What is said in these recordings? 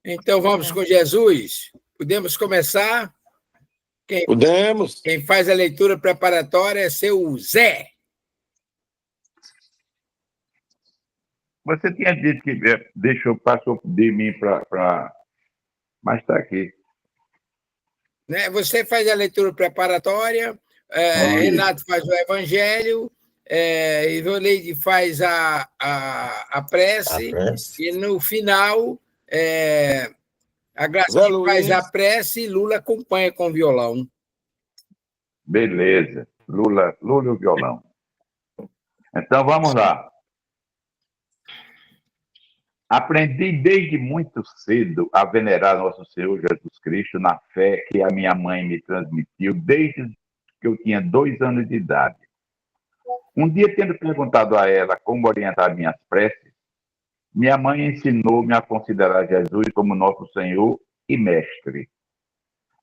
Então, vamos com Jesus? Podemos começar? Podemos. Quem faz a leitura preparatória é seu Zé. Você tinha dito que passou de mim para... Mas está aqui. Você faz a leitura preparatória, Renato faz o evangelho, Ivoneide faz a prece, e no final a Gracinha faz a prece e Lula acompanha com o violão. Beleza. Lula e o violão. Então, vamos lá. Aprendi desde muito cedo a venerar nosso Senhor Jesus Cristo na fé que a minha mãe me transmitiu desde que eu tinha 2 anos de idade. Um dia, tendo perguntado a ela como orientar minhas preces, minha mãe ensinou-me a considerar Jesus como nosso Senhor e Mestre.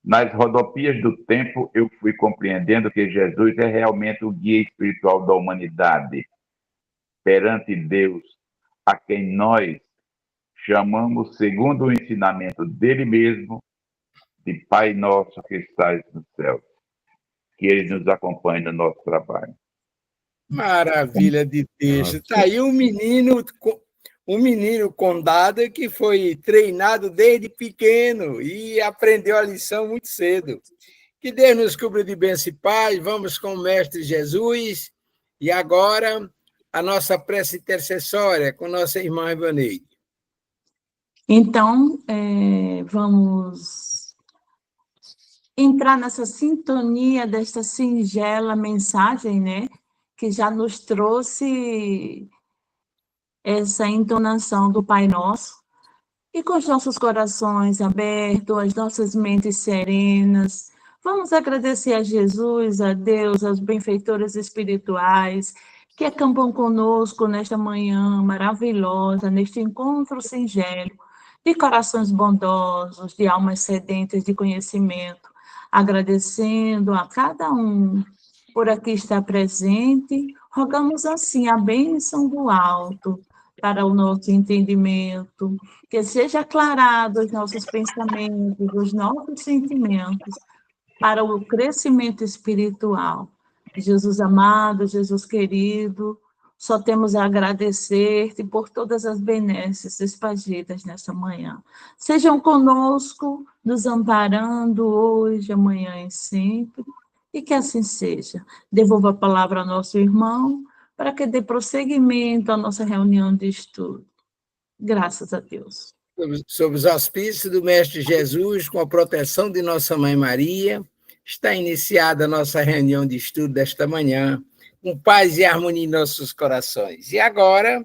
Nas rodopias do tempo, eu fui compreendendo que Jesus é realmente o guia espiritual da humanidade perante Deus, a quem nós chamamos, segundo o ensinamento dele mesmo, de Pai Nosso que estás no céu. Que ele nos acompanhe no nosso trabalho. Maravilha de texto. Está aí um menino condado que foi treinado desde pequeno e aprendeu a lição muito cedo. Que Deus nos cubra de bênção e paz. Vamos com o Mestre Jesus. E agora, a nossa prece intercessória com nossa irmã Ivoneide. Então, vamos entrar nessa sintonia desta singela mensagem, né? Que já nos trouxe essa entonação do Pai Nosso. E com os nossos corações abertos, as nossas mentes serenas, vamos agradecer a Jesus, a Deus, aos benfeitores espirituais que acampam conosco nesta manhã maravilhosa, neste encontro singelo, de corações bondosos, de almas sedentas de conhecimento, agradecendo a cada um por aqui estar presente, rogamos assim a bênção do alto para o nosso entendimento, que seja aclarado os nossos pensamentos, os nossos sentimentos, para o crescimento espiritual. Jesus amado, Jesus querido, só temos a agradecer-te por todas as benesses espargidas nesta manhã. Sejam conosco, nos amparando hoje, amanhã e sempre, e que assim seja. Devolvo a palavra ao nosso irmão, para que dê prosseguimento à nossa reunião de estudo. Graças a Deus. Sob os auspícios do Mestre Jesus, com a proteção de Nossa Mãe Maria, está iniciada a nossa reunião de estudo desta manhã, com paz e harmonia em nossos corações. E agora,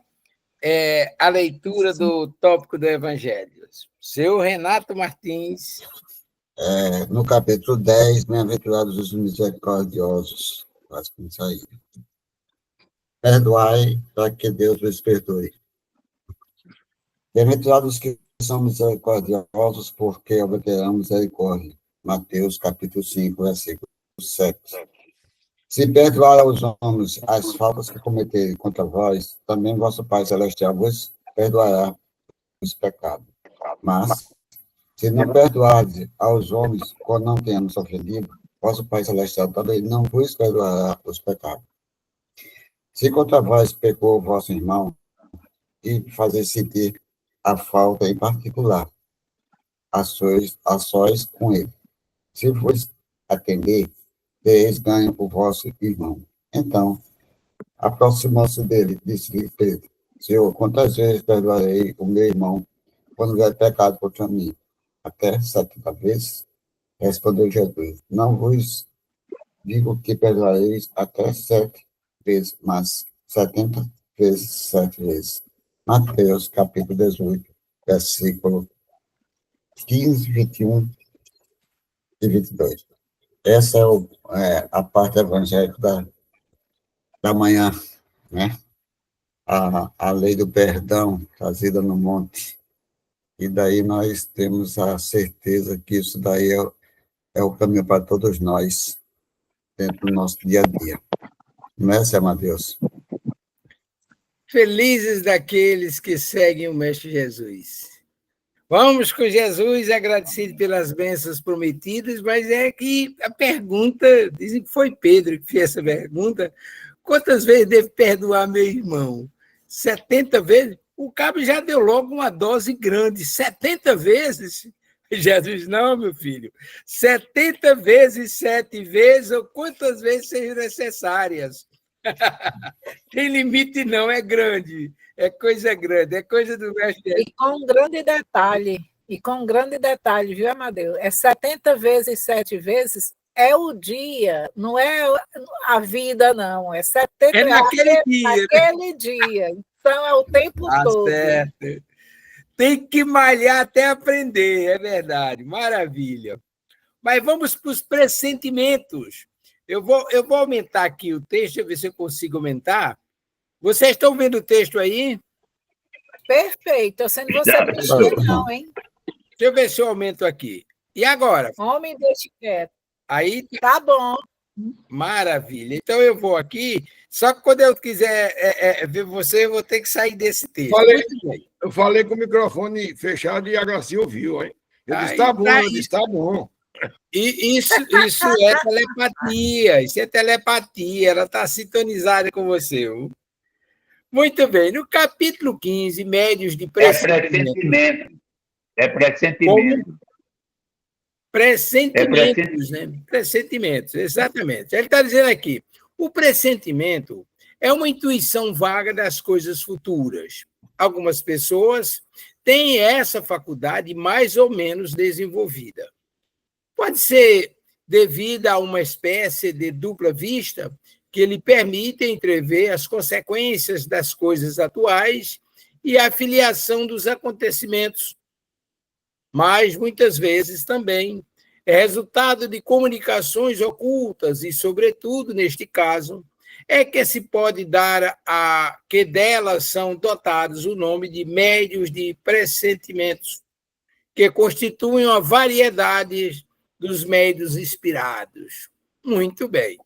a leitura do tópico do Evangelho. Seu Renato Martins. No capítulo 10, bem-aventurados os misericordiosos. Quase que não saiu. Perdoai para que Deus vos perdoe. Bem-aventurados que são misericordiosos, porque obterão misericórdia. Mateus, capítulo 5, versículo 7. Se perdoar aos homens as faltas que cometerem contra vós, também vosso Pai Celestial vos perdoará os pecados. Mas, se não perdoardes aos homens quando não tenhamos ofendido, vosso Pai Celestial também não vos perdoará os pecados. Se contra vós pecou o vosso irmão, e fazer sentir a falta em particular, a sós com ele. Se vos atender, tereis ganho o vosso irmão. Então, aproximou-se dele, disse-lhe Pedro: Senhor, quantas vezes perdoarei o meu irmão quando vier pecado contra mim? Até 70 vezes? Respondeu Jesus: Não vos digo que perdoareis até 7 vezes, mas 70 vezes 7 vezes. Mateus, capítulo 18, versículo 15, 21 e 22. Essa é a parte evangélica da manhã, né? A lei do perdão trazida no monte. E daí nós temos a certeza que isso daí é o caminho para todos nós, dentro do nosso dia a dia. Não é, Zé Mateus? Felizes daqueles que seguem o Mestre Jesus. Vamos com Jesus, agradecido pelas bênçãos prometidas, mas é que a pergunta, dizem que foi Pedro que fez essa pergunta, quantas vezes devo perdoar meu irmão? 70 vezes? O cabo já deu logo uma dose grande, 70 vezes? Jesus, não, meu filho, 70 vezes, 7 vezes, ou quantas vezes sejam necessárias. Tem limite não, é grande, é coisa grande, é coisa do mestre. E com um grande detalhe, viu, Amadeu? É 70 vezes, 7 vezes, é o dia, não é a vida, não. É 70 É naquele dia. Naquele dia. Então, é o tempo todo. Certo. Tem que malhar até aprender, é verdade, maravilha. Mas vamos para os pressentimentos. Eu vou aumentar aqui o texto, deixa eu ver se eu consigo aumentar. Vocês estão vendo o texto aí? Perfeito. Eu sendo você mexer, não, hein? Deixa eu ver se eu aumento aqui. E agora? Homem, deixa quieto. Aí, tá bom. Maravilha. Então eu vou aqui, só que quando eu quiser ver você, eu vou ter que sair desse texto. Eu falei com o microfone fechado e a Gracinha ouviu, hein? Eu disse, tá bom, eu disse, tá bom. E isso é telepatia, isso é telepatia, ela está sintonizada com você. Viu? Muito bem, no capítulo 15, médios de pressentimento. É pressentimento. Pressentimentos, né? Pressentimentos, exatamente. Ele está dizendo aqui, o pressentimento é uma intuição vaga das coisas futuras. Algumas pessoas têm essa faculdade mais ou menos desenvolvida. Pode ser devido a uma espécie de dupla vista que lhe permite entrever as consequências das coisas atuais e a filiação dos acontecimentos, mas muitas vezes também é resultado de comunicações ocultas e, sobretudo, neste caso, é que se pode dar a que delas são dotados o nome de médios de pressentimentos, que constituem uma variedade dos médios inspirados. Muito bem.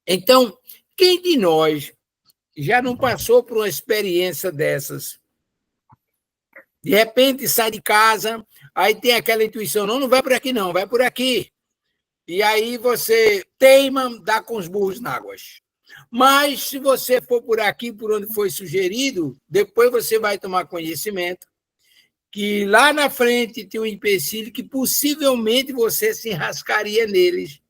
Então, quem de nós já não passou por uma experiência dessas? De repente, sai de casa, aí tem aquela intuição, não vai por aqui não, vai por aqui. E aí você teima, dá com os burros na água. Mas, se você for por aqui, por onde foi sugerido, depois você vai tomar conhecimento que lá na frente tem um empecilho que possivelmente você se enrascaria neles.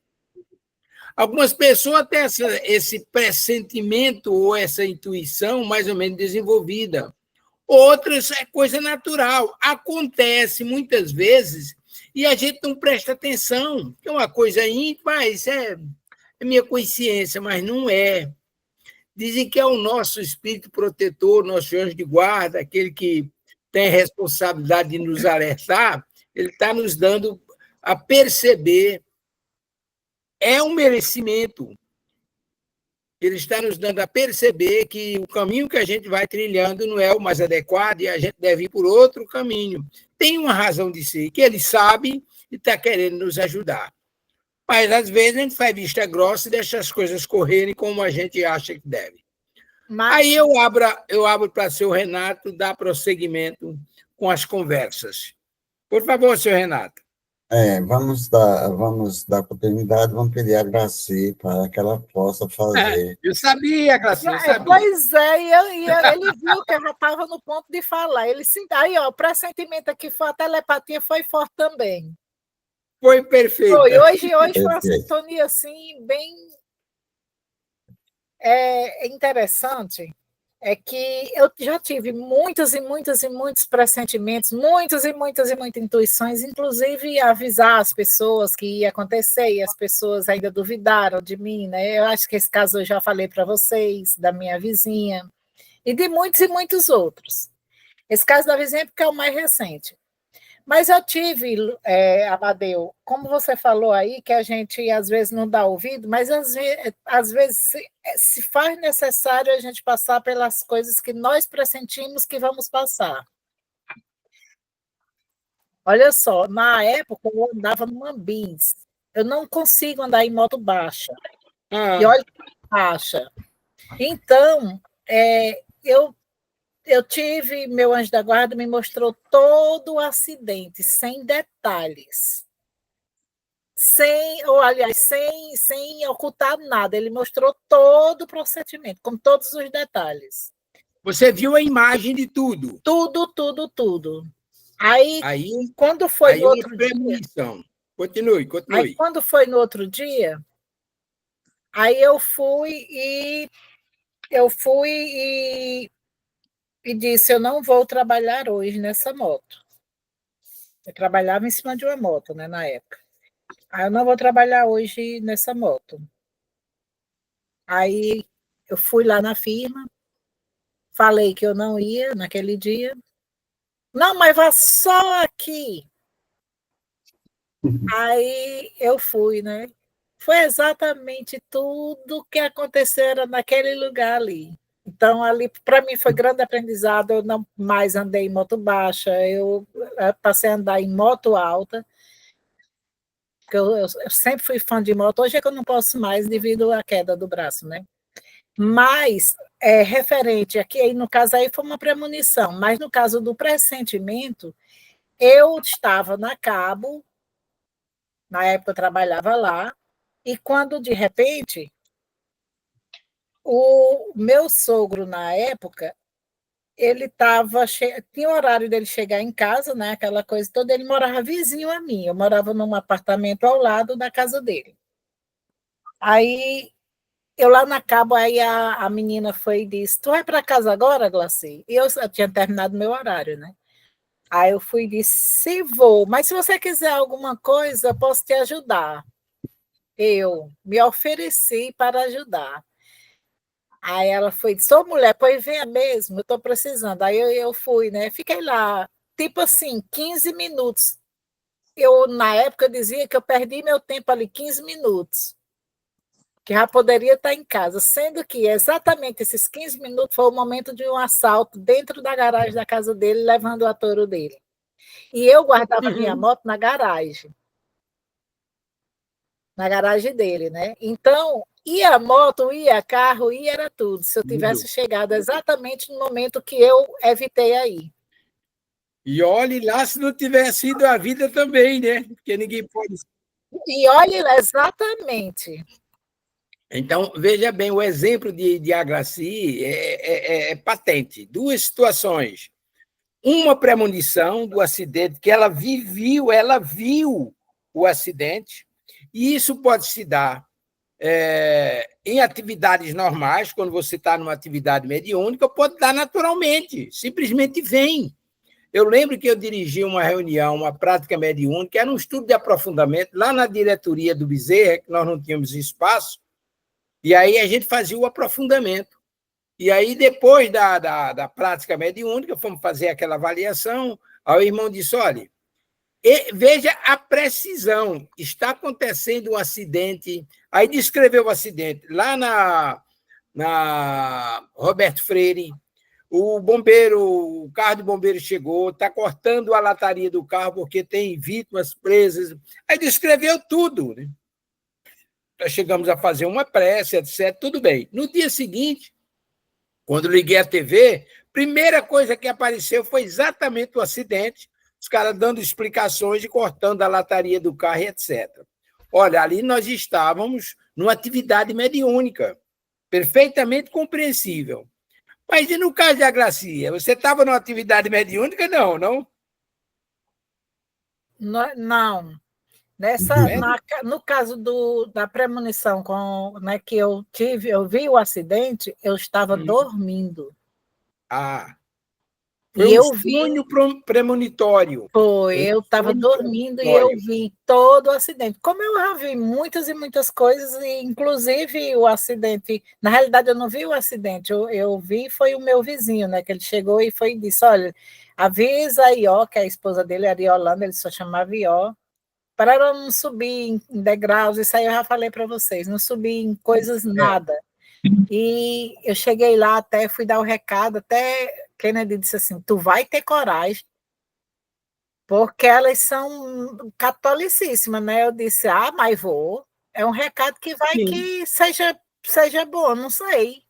Algumas pessoas têm esse pressentimento ou essa intuição mais ou menos desenvolvida. Outras é coisa natural. Acontece muitas vezes e a gente não presta atenção. É uma coisa íntima, mas é minha consciência, mas não é. Dizem que é o nosso espírito protetor, nosso anjo de guarda, aquele que tem responsabilidade de nos alertar, ele está nos dando a perceber. É um merecimento. Ele está nos dando a perceber que o caminho que a gente vai trilhando não é o mais adequado e a gente deve ir por outro caminho. Tem uma razão de ser, que ele sabe e está querendo nos ajudar. Mas, às vezes, a gente faz vista grossa e deixa as coisas correrem como a gente acha que deve. Aí eu abro para o seu Renato dar prosseguimento com as conversas. Por favor, senhor Renato. Vamos dar continuidade, vamos pedir a Graci para que ela possa fazer. Eu sabia, Graci, eu sabia. Pois é, e ele viu que eu já estava no ponto de falar. Ele aí, ó, o pressentimento aqui, a telepatia foi forte também. Foi perfeito. Hoje foi uma sintonia assim, bem interessante. É que eu já tive muitos pressentimentos, muitas intuições, inclusive avisar as pessoas que ia acontecer, e as pessoas ainda duvidaram de mim, né? Eu acho que esse caso eu já falei para vocês, da minha vizinha, e de muitos outros. Esse caso da vizinha é porque é o mais recente. Mas eu tive, Amadeu, como você falou aí, que a gente às vezes não dá ouvido, mas às vezes se faz necessário a gente passar pelas coisas que nós pressentimos que vamos passar. Olha só, na época eu andava numa bis. Eu não consigo andar em moto baixa. E olha que baixa. Então, eu eu tive, meu anjo da guarda me mostrou todo o acidente, sem detalhes. Sem ocultar nada. Ele mostrou todo o procedimento, com todos os detalhes. Você viu a imagem de tudo? Tudo. Aí quando foi no outro dia... Continue. Aí, quando foi no outro dia, aí eu fui e disse, eu não vou trabalhar hoje nessa moto. Eu trabalhava em cima de uma moto, né, na época. Aí eu não vou trabalhar hoje nessa moto. Aí eu fui lá na firma, falei que eu não ia naquele dia. Não, mas vá só aqui. Aí eu fui, né? Foi exatamente tudo que aconteceu era naquele lugar ali. Então, ali, para mim, foi grande aprendizado. Eu não mais andei em moto baixa, eu passei a andar em moto alta, porque eu sempre fui fã de moto. Hoje é que eu não posso mais devido à queda do braço, né? Mas, referente aqui, aí, no caso aí foi uma premonição, mas no caso do pressentimento, eu estava na Cabo, na época eu trabalhava lá, e quando, de repente, o meu sogro, na época, ele estava... Tinha o horário dele chegar em casa, né, aquela coisa toda, ele morava vizinho a mim, eu morava num apartamento ao lado da casa dele. Aí, eu lá na Cabo, aí a menina foi e disse, tu vai para casa agora, Glaci? E eu tinha terminado meu horário, né? Aí eu fui e disse, se vou, mas se você quiser alguma coisa, eu posso te ajudar. Eu me ofereci para ajudar. Aí ela foi, disse, ô mulher, pois venha mesmo, eu estou precisando. Aí eu fui, né? Fiquei lá, tipo assim, 15 minutos. Eu, na época, dizia que eu perdi meu tempo ali, 15 minutos, que já poderia estar em casa, sendo que exatamente esses 15 minutos foi o momento de um assalto dentro da garagem da casa dele, levando a touro dele. E eu guardava minha moto na garagem dele, né? Então, ia moto, ia carro, ia era tudo, se eu tivesse chegado exatamente no momento que eu evitei aí. E olhe lá se não tivesse sido a vida também, né? Porque ninguém pode... E olhe lá, exatamente. Então, veja bem, o exemplo de Agraci é patente. Duas situações. Uma premonição do acidente, que ela viu o acidente, e isso pode se dar em atividades normais, quando você está numa atividade mediúnica, pode dar naturalmente, simplesmente vem. Eu lembro que eu dirigi uma reunião, uma prática mediúnica, era um estudo de aprofundamento, lá na diretoria do Bezerra, que nós não tínhamos espaço, e aí a gente fazia o aprofundamento. E aí, depois da prática mediúnica, fomos fazer aquela avaliação, aí o irmão disse, olha, veja a precisão, está acontecendo um acidente, aí descreveu o acidente, lá na Roberto Freire, o carro de bombeiro chegou, está cortando a lataria do carro porque tem vítimas presas, aí descreveu tudo, né? Nós chegamos a fazer uma prece, etc., tudo bem. No dia seguinte, quando liguei a TV, primeira coisa que apareceu foi exatamente o acidente, os caras dando explicações e cortando a lataria do carro, etc. Olha, ali nós estávamos numa atividade mediúnica, perfeitamente compreensível. Mas e no caso de Agracia? Você estava numa atividade mediúnica? Não, não? Não. No caso da premonição né, que eu tive, eu vi o acidente, eu estava dormindo. Ah, foi um sonho premonitório. Eu estava dormindo e eu vi todo o acidente. Como eu já vi muitas e muitas coisas, e inclusive o acidente, na realidade eu não vi o acidente, eu vi foi o meu vizinho, né, que ele chegou e foi e disse, olha, avisa a Ió, que a esposa dele era Iolanda, ele só chamava Ió, para ela não subir em degraus, isso aí eu já falei para vocês, não subir em coisas, nada. E eu cheguei lá, até fui dar o recado, até Kennedy disse assim, tu vai ter coragem, porque elas são catolicíssimas, né? Eu disse, mas vou, é um recado que vai que seja bom, não sei,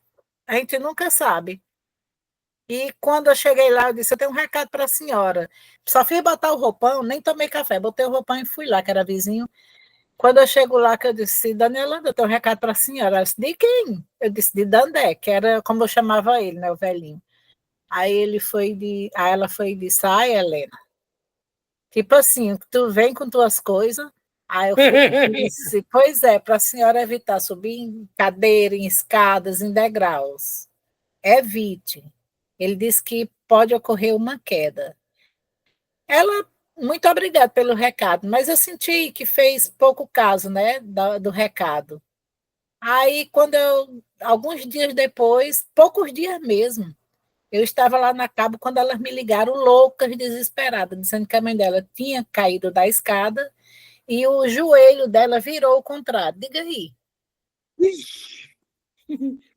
a gente nunca sabe. E quando eu cheguei lá, eu disse, eu tenho um recado para a senhora. Só fiz botar o roupão, nem tomei café, botei o roupão e fui lá, que era vizinho. Quando eu chego lá, que eu disse, Daniela, eu tenho um recado para a senhora. Ela disse, de quem? Eu disse, de Dandé, que era como eu chamava ele, né, o velhinho. Aí ela foi e disse, ai, Helena, tipo assim, tu vem com tuas coisas. Aí eu fui e disse, pois é, para a senhora evitar subir em cadeira, em escadas, em degraus. Evite. Ele disse que pode ocorrer uma queda. Ela, muito obrigada pelo recado, mas eu senti que fez pouco caso, né, do recado. Aí, alguns dias depois, poucos dias mesmo, eu estava lá na Cabo quando elas me ligaram loucas, desesperadas, dizendo que a mãe dela tinha caído da escada e o joelho dela virou o contrário. Diga aí.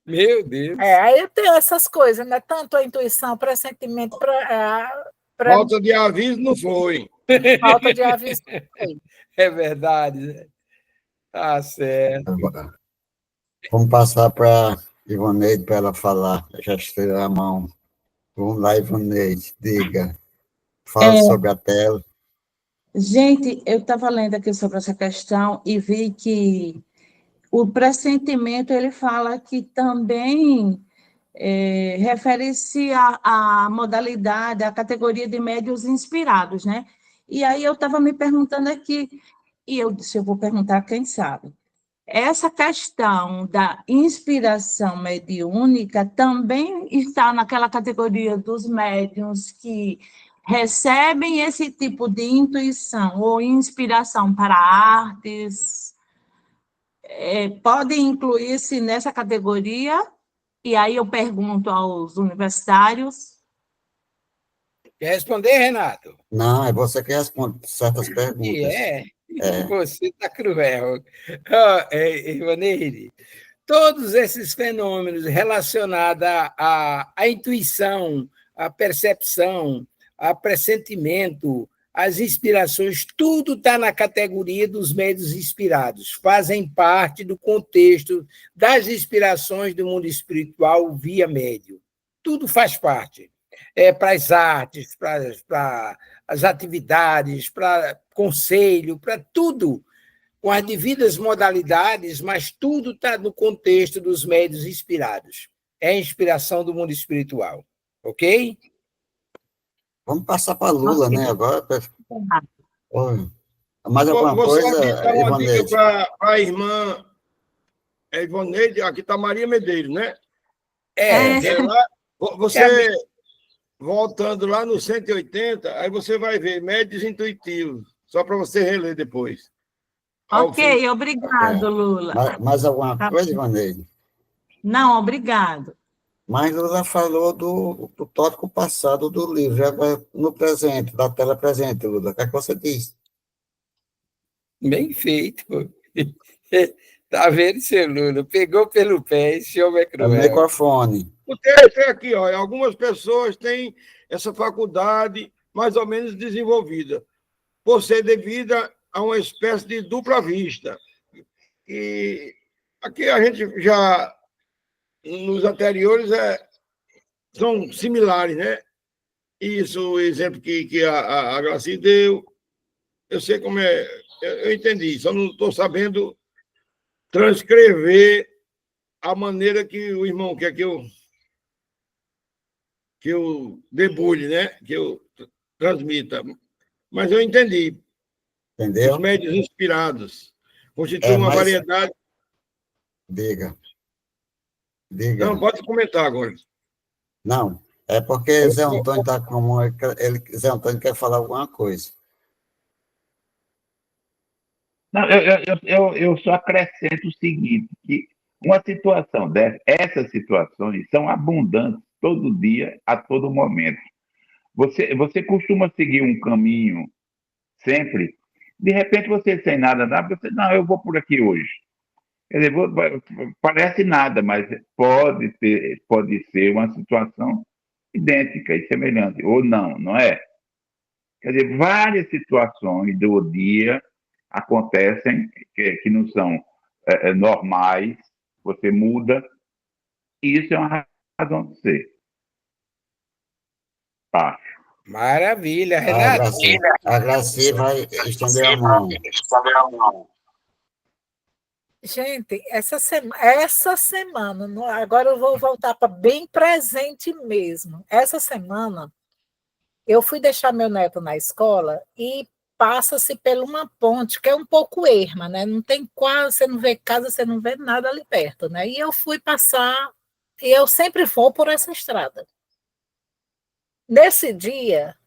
Meu Deus. Aí eu tenho essas coisas, né? Tanto a intuição, pressentimento, Falta de aviso não foi. falta de aviso. É verdade, né? Tá certo. Vamos passar para Ivoneide para ela falar. Eu já estou a mão. Vamos lá, Ivoneide, diga. Fala sobre a tela. Gente, eu estava lendo aqui sobre essa questão e vi que o pressentimento, ele fala que também refere-se à modalidade, à categoria de médiuns inspirados, né? E aí eu estava me perguntando aqui, e eu disse, eu vou perguntar a quem sabe. Essa questão da inspiração mediúnica também está naquela categoria dos médiuns que recebem esse tipo de intuição ou inspiração para artes, podem incluir-se nessa categoria? E aí eu pergunto aos universitários. Quer responder, Renato? Não, é você que responde certas E perguntas. Você está cruel. Ivaneide, todos esses fenômenos relacionados à intuição, à percepção, a pressentimento, às inspirações, tudo está na categoria dos médiuns inspirados, fazem parte do contexto das inspirações do mundo espiritual via médium. Tudo faz parte. Para as artes, para as atividades, para conselho, para tudo com as devidas modalidades, mas tudo está no contexto dos médios inspirados. É a inspiração do mundo espiritual. Ok? Vamos passar para Lula, né? Agora. Oi. Mais Vou alguma só coisa, dar uma dica Ivoneide? para a irmã Ivoneide, aqui está Maria Medeiros, né? Você, voltando lá no 180, aí você vai ver médios intuitivos, só para você reler depois. Ok, obrigado, Lula. Mais alguma coisa, Ivoneide? Não, obrigado. Mas Lula falou do tópico passado do livro, já vai no presente, da tela presente, Lula. O que é que você diz? Bem feito. Está vendo, seu Lula? Pegou pelo pé, esse homem é É o cruel. microfone. Tem aqui, ó, algumas pessoas têm essa faculdade mais ou menos desenvolvida, por ser devida a uma espécie de dupla vista. E aqui a gente já, nos anteriores, são similares, né? Isso, o exemplo que a Graci deu, eu sei como é, eu entendi, só não estou sabendo transcrever a maneira que o irmão quer que eu debulhe, né? Que eu transmita. Mas eu entendi. Entendeu? Os médios inspirados constituem uma variedade. Diga. Não, pode comentar agora. Não, é porque Zé Antônio está com Zé Antônio quer falar alguma coisa. Não, eu só acrescento o seguinte, que uma situação dessa, essas situações são abundantes todo dia, a todo momento. Você costuma seguir um caminho sempre, de repente você sem nada, não, eu vou por aqui hoje. Quer dizer, parece nada, mas pode ser uma situação idêntica e semelhante, ou não, não é? Quer dizer, várias situações do dia acontecem que não são normais, você muda, e isso é uma razão de ser. Tá. Maravilha, A Renato. Graci vai estender a mão. Gente, essa semana, agora eu vou voltar para bem presente mesmo. Essa semana, eu fui deixar meu neto na escola e passa-se por uma ponte que é um pouco erma, né? Não tem quase, você não vê casa, você não vê nada ali perto, né? E eu fui passar, e eu sempre vou por essa estrada. Nesse dia,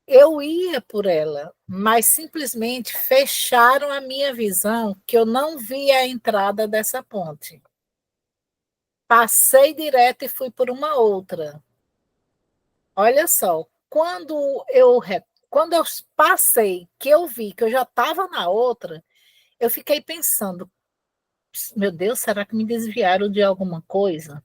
eu ia por ela, mas simplesmente fecharam a minha visão, que eu não via a entrada dessa ponte. Passei direto e fui por uma outra. Olha só, quando eu passei, que eu vi que eu já estava na outra, eu fiquei pensando, meu Deus, será que me desviaram de alguma coisa?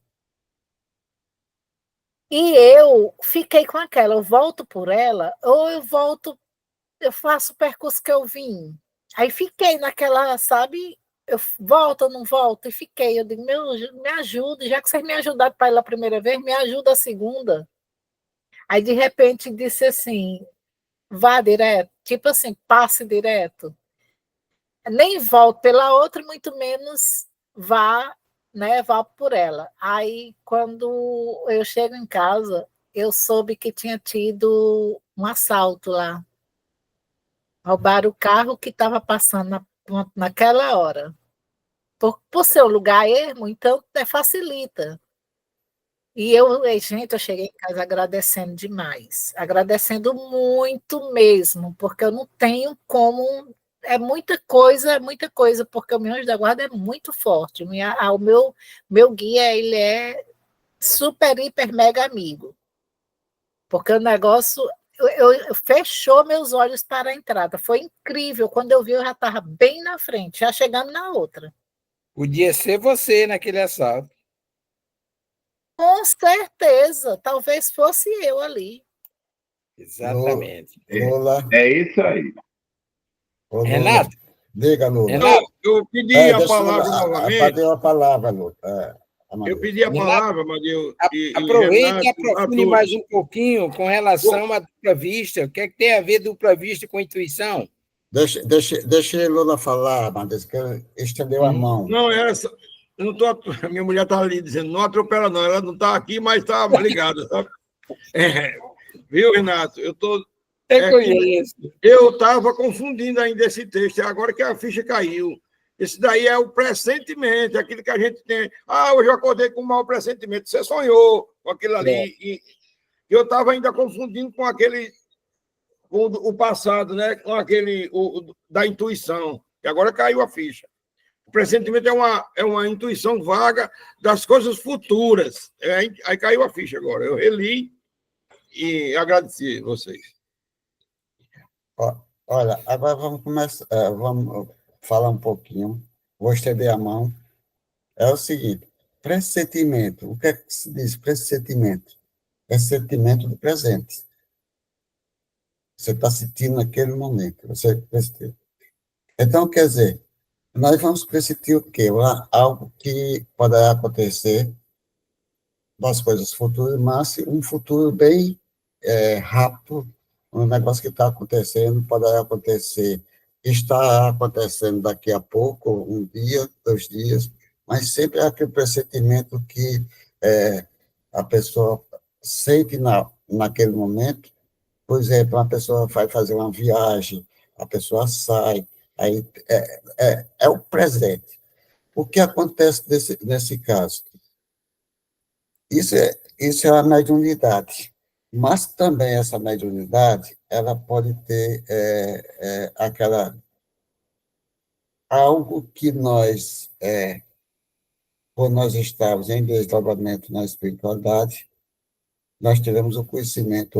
E eu fiquei com aquela, eu volto por ela, ou eu faço o percurso que eu vim. Aí fiquei naquela, sabe, eu volto ou não volto, e fiquei, eu digo, me ajuda, já que vocês me ajudaram para ir lá a primeira vez, me ajuda a segunda. Aí, de repente, disse assim, vá direto, tipo assim, passe direto. Nem volte pela outra, muito menos vá, né, vá por ela. Aí, quando eu chego em casa, eu soube que tinha tido um assalto lá. Roubaram o carro que estava passando naquela hora. Por ser um lugar ermo, então facilita. Gente, eu cheguei em casa agradecendo demais, agradecendo muito mesmo, porque eu não tenho como. É muita coisa, porque o meu anjo da guarda é muito forte. O meu guia, ele é super, hiper, mega amigo, porque o negócio fechou meus olhos para a entrada. Foi incrível. Quando eu vi, eu já estava bem na frente, já chegando na outra. Podia ser você naquele assalto. Com certeza, talvez fosse eu ali. Exatamente. Lula. É isso aí. Ô, Lula. Renato, Diga, Lula. Renato, Eu pedi a deixa palavra novamente. Deu a palavra, Lula. Eu pedi a palavra, Amadeu. aproveite e Renato, aprofunde mais um pouquinho com relação à dupla vista. O que é que tem a ver dupla vista com intuição? Deixa Lula falar, Matheus, que estendeu a mão. Não, essa. Eu não tô, minha mulher estava ali dizendo, não atropela, não. Ela não está aqui, mas está ligada, sabe? Viu, Renato? Eu estava confundindo ainda esse texto, agora que a ficha caiu. Esse daí é o pressentimento, aquilo que a gente tem. Hoje eu acordei com um mau pressentimento. Você sonhou com aquilo ali. E eu estava ainda confundindo com aquele. Com o passado, né? Com aquele. Da intuição. E agora caiu a ficha. O pressentimento é uma intuição vaga das coisas futuras. Aí caiu a ficha agora. Eu reli e agradeci vocês. Olha, agora vamos começar, vamos falar um pouquinho. Vou estender a mão. É o seguinte: pressentimento. O que é que se diz pressentimento? É sentimento do presente. Você está sentindo naquele momento. Então, quer dizer, nós vamos pressentir o quê? Algo que poderá acontecer das coisas futuras, mas um futuro bem rápido, um negócio que está acontecendo, poderá acontecer, está acontecendo daqui a pouco, um dia, 2 dias, mas sempre é aquele pressentimento que a pessoa sente naquele momento. Por exemplo, uma pessoa vai fazer uma viagem, a pessoa sai, aí é o presente. O que acontece nesse caso? Isso é a mediunidade. Mas também essa mediunidade, ela pode ter algo que nós, por nós estarmos em desdobramento na espiritualidade, nós teremos o conhecimento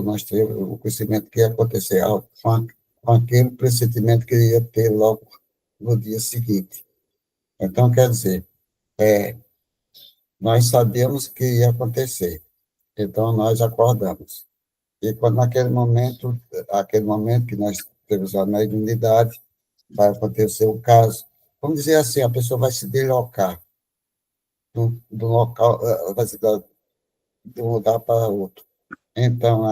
que ia acontecer algo com aquele pressentimento que ia ter logo no dia seguinte. Então, quer dizer, nós sabemos que ia acontecer, então nós acordamos. E quando aquele momento que nós temos a mediunidade, vai acontecer o caso, vamos dizer assim, a pessoa vai se deslocar do local, vai se dar de um lugar para outro. Então,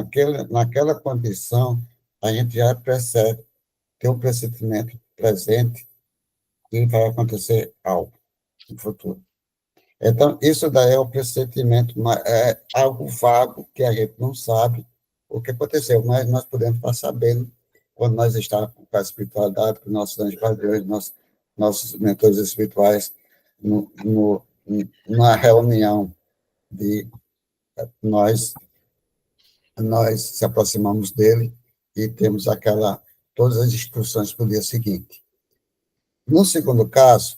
naquela condição, a gente já percebe, tem um pressentimento presente que vai acontecer algo no futuro. Então, isso daí é o pressentimento, é algo vago que a gente não sabe o que aconteceu, mas nós podemos estar sabendo quando nós estamos com a espiritualidade, com nossos anjos guardiões, nossos mentores espirituais, numa reunião de nós se aproximamos dele e temos todas as instruções para o dia seguinte. No segundo caso,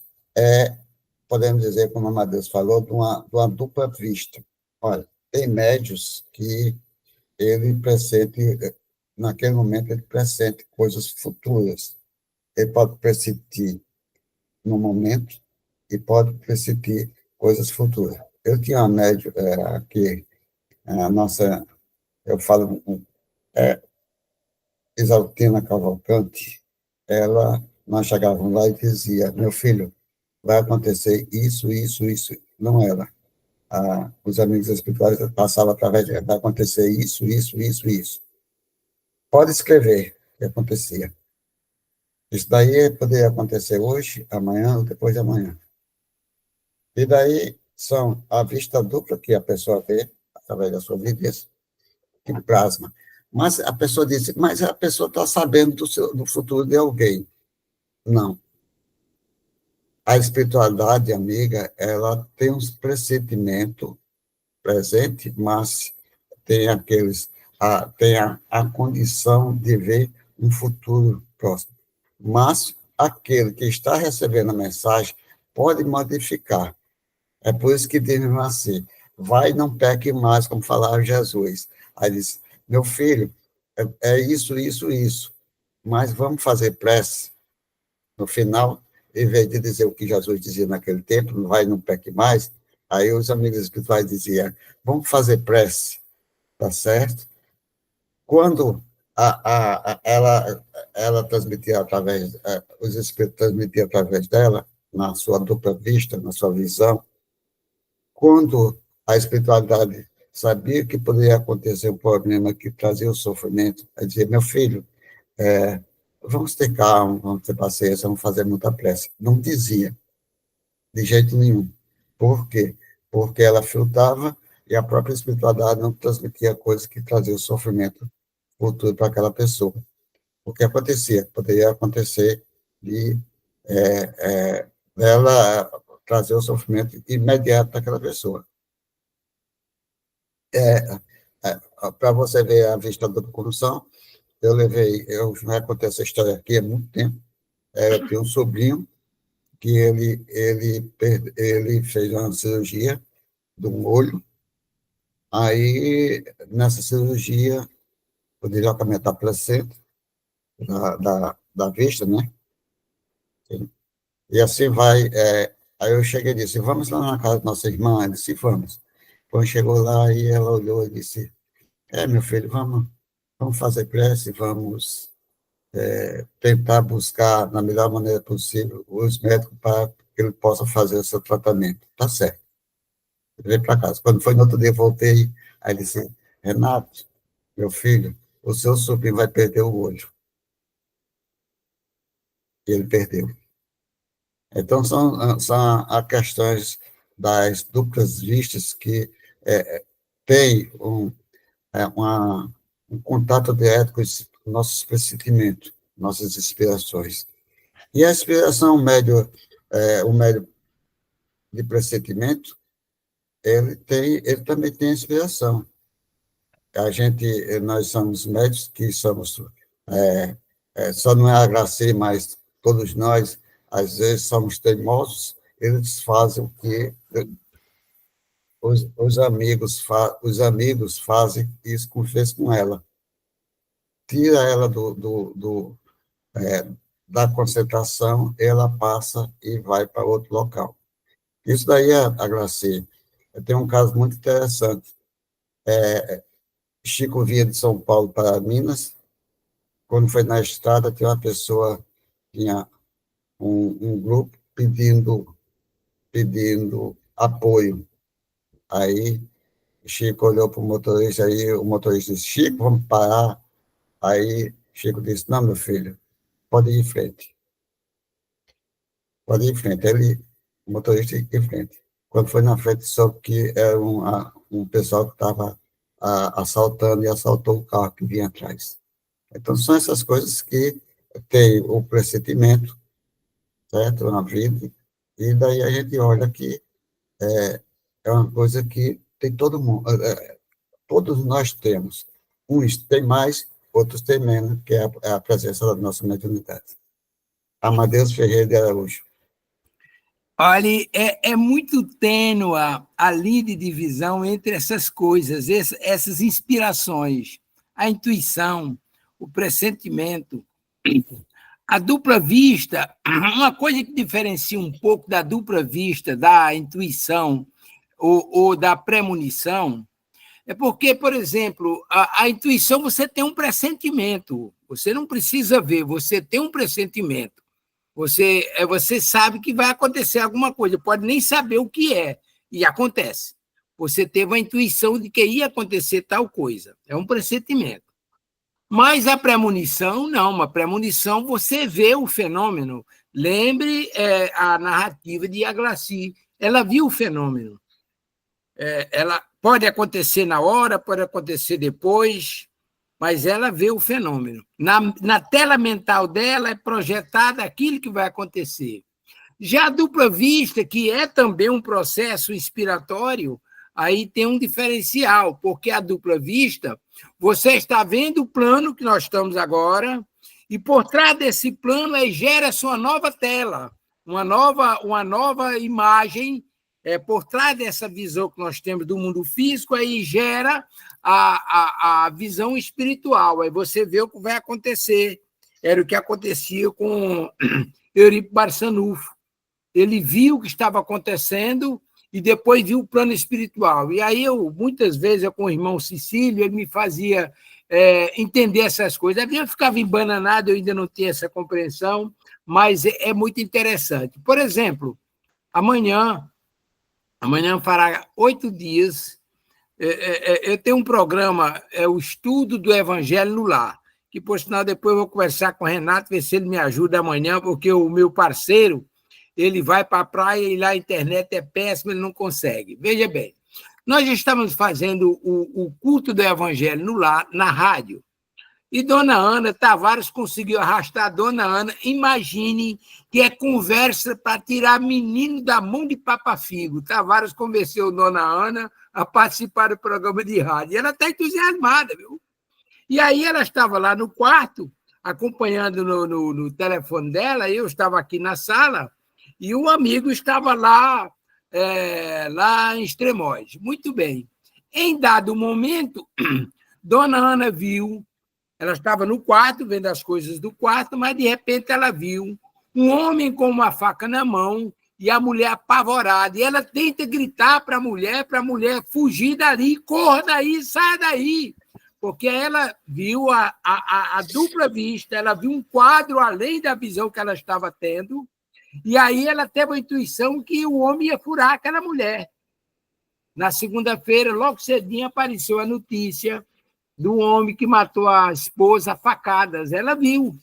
podemos dizer, como a Amadeus falou, de uma dupla vista. Olha, tem médios que ele pressente, naquele momento, ele pressente coisas futuras. Ele pode pressentir no momento e pode pressentir coisas futuras. Eu tinha uma médio que a nossa, eu falo, Exaltina Cavalcante, nós chegávamos lá e dizia, meu filho, vai acontecer isso, isso, isso. Não era. Os amigos espirituais passavam através de, vai acontecer isso, isso, isso, isso. Pode escrever o que acontecia. Isso daí poderia acontecer hoje, amanhã ou depois de amanhã. E daí são a vista dupla que a pessoa vê, através da sua vidência, que plasma. Mas a pessoa disse, mas a pessoa está sabendo do futuro de alguém. Não. A espiritualidade, amiga, ela tem um pressentimento presente, mas tem a condição de ver um futuro próximo. Mas aquele que está recebendo a mensagem pode modificar. É por isso que diz assim, vai, não peque mais, como falava Jesus. Aí diz, meu filho, é isso, isso, isso, mas vamos fazer prece. No final, em vez de dizer o que Jesus dizia naquele tempo, não vai, não peque mais, aí os amigos espirituais diziam, vamos fazer prece, tá certo? Quando ela transmitia através, os espíritos transmitiam através dela, na sua dupla vista, na sua visão, quando a espiritualidade sabia que poderia acontecer um problema que trazia o sofrimento, ela dizia, meu filho, vamos ter calma, vamos ter paciência, vamos fazer muita prece. Não dizia, de jeito nenhum. Por quê? Porque ela filtrava e a própria espiritualidade não transmitia coisas que traziam sofrimento futuro para aquela pessoa. O que acontecia? Poderia acontecer de ela trazer o sofrimento imediato para aquela pessoa. Para você ver a vista da corrupção, eu já contei essa história aqui há muito tempo, eu tenho um sobrinho que ele fez uma cirurgia do olho, aí, nessa cirurgia, o deslocamento da placenta, da vista, né? E assim vai. Aí eu cheguei e disse, vamos lá na casa da nossa irmã? Ele disse, vamos. Quando chegou lá, e ela olhou e disse, meu filho, vamos fazer prece, vamos tentar buscar, na melhor maneira possível, os médicos para que ele possa fazer o seu tratamento. Tá certo. Eu veio para casa. Quando foi no outro dia, eu voltei, aí ele disse, Renato, meu filho, o seu sobrinho vai perder o olho. E ele perdeu. Então, são as questões das duplas vistas que têm um contato direto com nossos pressentimentos, nossas inspirações. E a inspiração, o médio de pressentimento, ele também tem inspiração. Nós somos médios que somos, só não é a Graci, mas todos nós, às vezes, somos teimosos, eles fazem o que os amigos fazem isso que fez com ela. Tira ela da concentração, ela passa e vai para outro local. Isso daí, a Graci, tem um caso muito interessante. Chico vinha de São Paulo para Minas, quando foi na estrada, tinha uma pessoa, tinha um grupo pedindo apoio. Aí Chico olhou para o motorista, aí o motorista disse, Chico, vamos parar. Aí Chico disse, não, meu filho, pode ir em frente. Pode ir em frente. O motorista ia em frente. Quando foi na frente, soube que era um pessoal que estava assaltando e assaltou o carro que vinha atrás. Então, são essas coisas que tem o pressentimento, certo, na vida, e daí a gente olha que é uma coisa que tem todo mundo, todos nós temos. Uns têm mais, outros têm menos, que é a presença da nossa mediunidade. Amadeus Ferreira de Araújo. Olha, é muito tênue a linha de divisão entre essas coisas, essas inspirações, a intuição, o pressentimento, a dupla vista. Uma coisa que diferencia um pouco da dupla vista, da intuição ou da premonição, é porque, por exemplo, a intuição você tem um pressentimento, você não precisa ver, você tem um pressentimento. Você sabe que vai acontecer alguma coisa, pode nem saber o que é, e acontece. Você teve a intuição de que ia acontecer tal coisa, é um pressentimento. Mas a premonição, não, a premonição você vê o fenômeno. Lembre a narrativa de Aglacy, ela viu o fenômeno. Ela pode acontecer na hora, pode acontecer depois, mas ela vê o fenômeno. Na tela mental dela é projetado aquilo que vai acontecer. Já a dupla vista, que é também um processo inspiratório, aí tem um diferencial, porque a dupla vista, você está vendo o plano que nós estamos agora, e por trás desse plano aí gera sua nova tela, uma nova imagem, por trás dessa visão que nós temos do mundo físico, aí gera a visão espiritual, aí você vê o que vai acontecer. Era o que acontecia com Euripides Barçanufo. Ele viu o que estava acontecendo e depois viu o plano espiritual. E aí, muitas vezes, com o irmão Cecílio, ele me fazia entender essas coisas. Eu ficava embananado, eu ainda não tinha essa compreensão, mas é muito interessante. Por exemplo, amanhã fará 8 dias, eu tenho um programa, o Estudo do Evangelho no Lar, que, por sinal, depois eu vou conversar com o Renato, ver se ele me ajuda amanhã, porque o meu parceiro, ele vai para a praia e lá a internet é péssima, ele não consegue. Veja bem, nós estamos fazendo o culto do Evangelho no Lar, na rádio, e Dona Ana Tavares conseguiu arrastar a Dona Ana. Imagine que é conversa para tirar menino da mão de Papa Figo. Tavares convenceu Dona Ana a participar do programa de rádio. E ela está entusiasmada, viu? E aí ela estava lá no quarto, acompanhando no telefone dela, eu estava aqui na sala, e o amigo estava lá em Extremóis. Muito bem. Em dado momento, Dona Ana viu. Ela estava no quarto, vendo as coisas do quarto, mas, de repente, ela viu um homem com uma faca na mão e a mulher apavorada. E ela tenta gritar para a mulher fugir dali, corra daí, saia daí. Porque ela viu a dupla vista, ela viu um quadro além da visão que ela estava tendo, e aí ela teve a intuição que o homem ia furar aquela mulher. Na segunda-feira, logo cedinho, apareceu a notícia do homem que matou a esposa a facadas. Ela viu.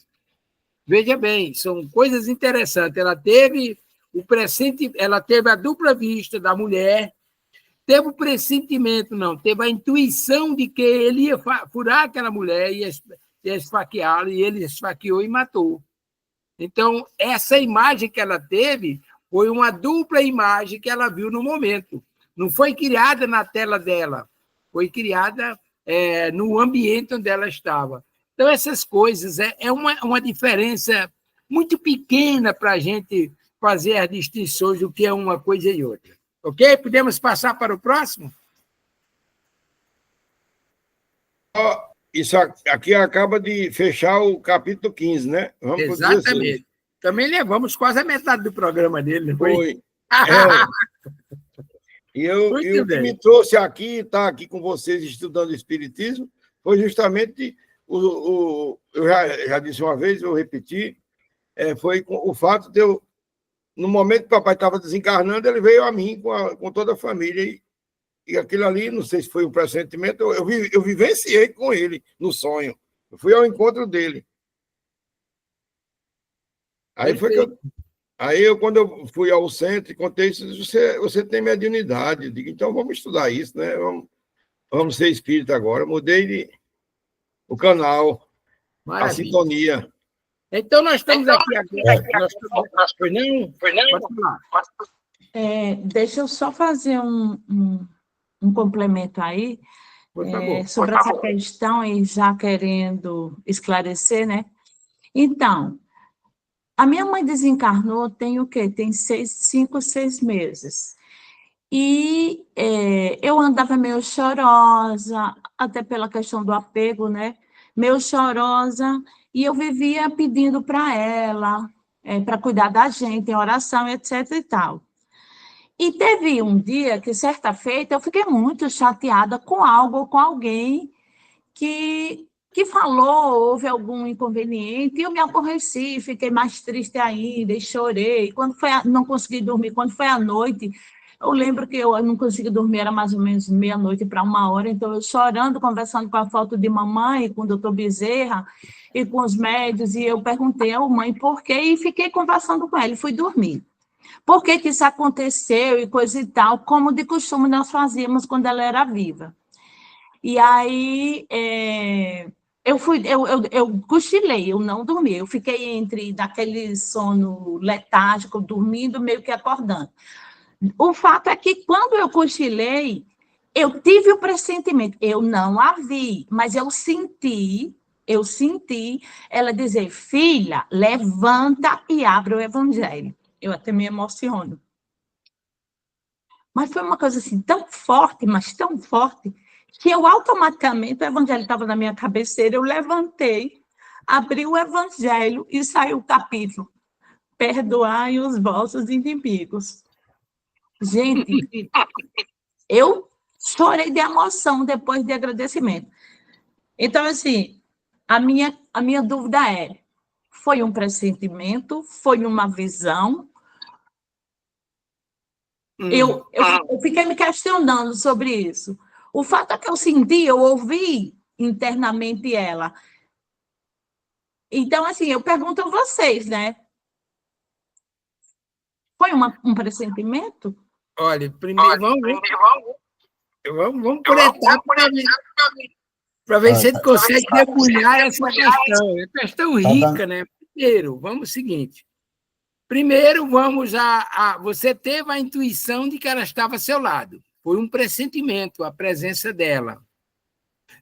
Veja bem, são coisas interessantes. Ela teve ela teve a dupla vista da mulher, teve o pressentimento, não, teve a intuição de que ele ia furar aquela mulher e ia esfaqueá-la, e ele esfaqueou e matou. Então, essa imagem que ela teve foi uma dupla imagem que ela viu no momento. Não foi criada na tela dela, foi criada no ambiente onde ela estava. Então, essas coisas é uma diferença muito pequena para a gente fazer as distinções do que é uma coisa e outra. Ok? Podemos passar para o próximo? Isso aqui acaba de fechar o capítulo 15, né? Vamos. Exatamente. Também levamos quase a metade do programa dele, não foi? Foi. E o que me trouxe aqui, estar aqui com vocês estudando Espiritismo, foi justamente, eu já disse uma vez, eu repeti, foi o fato de no momento que o papai estava desencarnando, ele veio a mim com toda a família E aquilo ali, não sei se foi um pressentimento, eu vivenciei com ele no sonho. Eu fui ao encontro dele. Quando eu fui ao centro e contei isso, você tem mediunidade. Eu digo, então vamos estudar isso, né? Vamos ser espírita agora. Mudei o canal, a sintonia. Então, nós estamos aqui agora. Pois não? Pode falar. Deixa eu só fazer um complemento aí Por favor. sobre essa questão e já querendo esclarecer, né? Então, a minha mãe desencarnou tem o quê? Tem 5, 6 meses. E eu andava meio chorosa, até pela questão do apego, né? Meio chorosa, e eu vivia pedindo para ela, para cuidar da gente, em oração, etc. e tal. E teve um dia que, certa feita, eu fiquei muito chateada com algo, com alguém que falou, houve algum inconveniente, e eu me aborreci, fiquei mais triste ainda, e chorei. Não consegui dormir, quando foi à noite, eu lembro que eu não consegui dormir, era mais ou menos meia-noite para 1 hora, então eu chorando, conversando com a foto de mamãe, com o doutor Bezerra, e com os médios, e eu perguntei à mãe por quê, e fiquei conversando com ela, e fui dormir. Por que isso aconteceu e coisa e tal, como de costume nós fazíamos quando ela era viva. E aí eu cochilei, eu não dormi, eu fiquei entre daquele sono letárgico, dormindo, meio que acordando. O fato é que quando eu cochilei, eu tive o pressentimento, eu não a vi, mas eu senti ela dizer, filha, levanta e abre o evangelho. Eu até me emociono. Mas foi uma coisa assim tão forte, mas tão forte, que eu automaticamente, o evangelho estava na minha cabeceira, eu levantei, abri o evangelho e saiu o capítulo. Perdoai os vossos inimigos. Gente, eu chorei de emoção depois de agradecimento. Então, assim, a minha dúvida é, foi um pressentimento, foi uma visão? Eu fiquei me questionando sobre isso. O fato é que eu senti, eu ouvi internamente ela. Então, assim, eu pergunto a vocês, né? Foi um pressentimento? Olha, primeiro vamos por etapas para ver se a gente consegue debulhar essa questão. É questão rica, né? Primeiro, vamos o seguinte. Primeiro, você teve a intuição de que ela estava ao seu lado. Foi um pressentimento, a presença dela.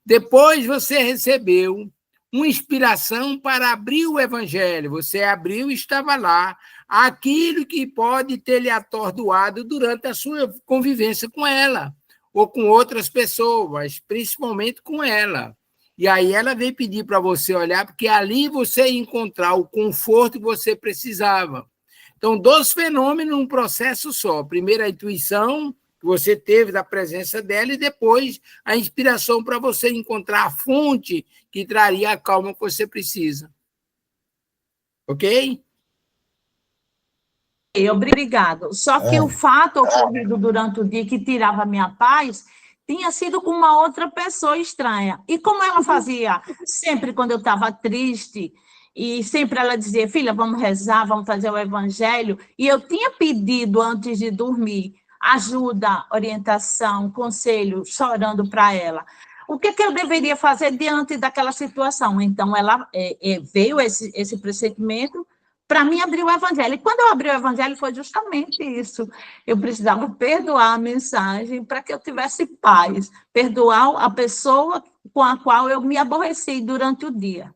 Depois, você recebeu uma inspiração para abrir o evangelho. Você abriu e estava lá. Aquilo que pode ter lhe atordoado durante a sua convivência com ela, ou com outras pessoas, principalmente com ela. E aí ela veio pedir para você olhar, porque ali você ia encontrar o conforto que você precisava. Então, 2 fenômenos num processo só. Primeiro, a intuição que você teve da presença dela e depois a inspiração para você encontrar a fonte que traria a calma que você precisa. Ok? Obrigado. Só que o fato ocorrido durante o dia que tirava a minha paz tinha sido com uma outra pessoa estranha. E como ela fazia sempre quando eu estava triste, e sempre ela dizia, filha, vamos rezar, vamos fazer o evangelho, e eu tinha pedido antes de dormir ajuda, orientação, conselho, chorando para ela. O que eu deveria fazer diante daquela situação? Então, ela veio esse pressentimento para mim abrir o evangelho. E quando eu abri o evangelho, foi justamente isso. Eu precisava perdoar a mensagem para que eu tivesse paz, perdoar a pessoa com a qual eu me aborreci durante o dia.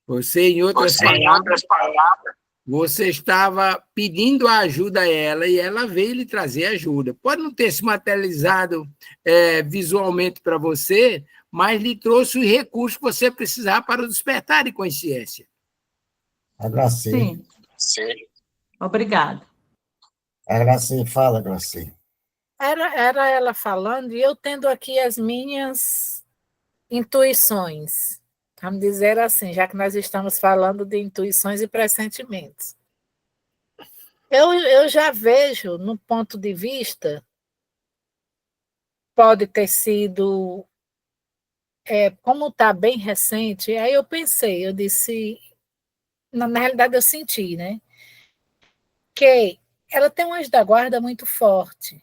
Você, em outras palavras, você estava pedindo a ajuda a ela e ela veio lhe trazer ajuda. Pode não ter se materializado visualmente para você, mas lhe trouxe os recursos que você precisava para o despertar de consciência. A Graci. Sim. Obrigada. A Graci, fala, Graci. Era ela falando e eu tendo aqui as minhas intuições. Vamos dizer assim, já que nós estamos falando de intuições e pressentimentos. Eu já vejo, no ponto de vista, pode ter sido, como está bem recente, aí eu pensei, eu disse, na realidade eu senti, né? Que ela tem um anjo da guarda muito forte.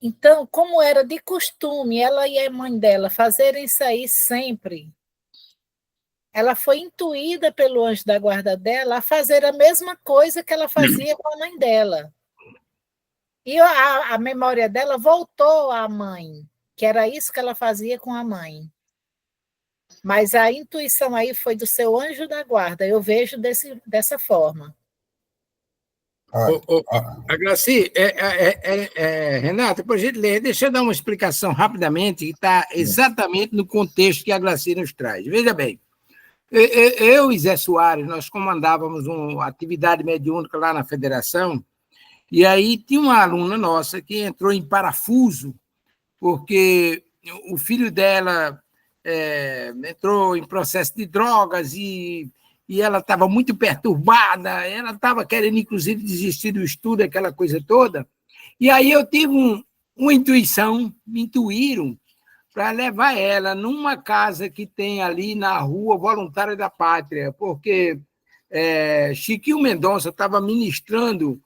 Então, como era de costume, ela e a mãe dela fazerem isso aí sempre, ela foi intuída pelo anjo da guarda dela a fazer a mesma coisa que ela fazia com a mãe dela. E a memória dela voltou à mãe, que era isso que ela fazia com a mãe. Mas a intuição aí foi do seu anjo da guarda, eu vejo dessa forma. Graci, Renata, por gentileza, deixa eu dar uma explicação rapidamente, que está exatamente no contexto que a Graci nos traz. Veja bem, eu e Zé Soares, nós comandávamos uma atividade mediúnica lá na federação, e aí tinha uma aluna nossa que entrou em parafuso, porque o filho dela entrou em processo de drogas e ela estava muito perturbada, ela estava querendo, inclusive, desistir do estudo, aquela coisa toda. E aí eu tive uma intuição, me intuíram para levar ela numa casa que tem ali na Rua Voluntária da Pátria, porque Chiquinho Mendonça estava ministrando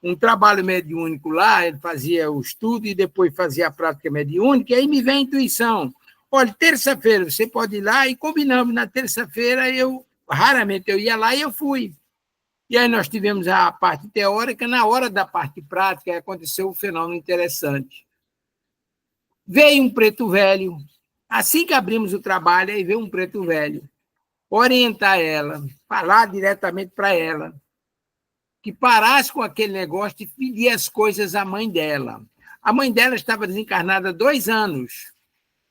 um trabalho mediúnico lá, ele fazia o estudo e depois fazia a prática mediúnica, e aí me vem a intuição. Olha, terça-feira você pode ir lá, e combinamos, na terça-feira raramente eu ia lá e eu fui. E aí nós tivemos a parte teórica, na hora da parte prática aconteceu um fenômeno interessante. Veio um preto velho, assim que abrimos o trabalho, aí veio um preto velho, orientar ela, falar diretamente para ela, que parasse com aquele negócio de pedir as coisas à mãe dela. A mãe dela estava desencarnada há 2 anos,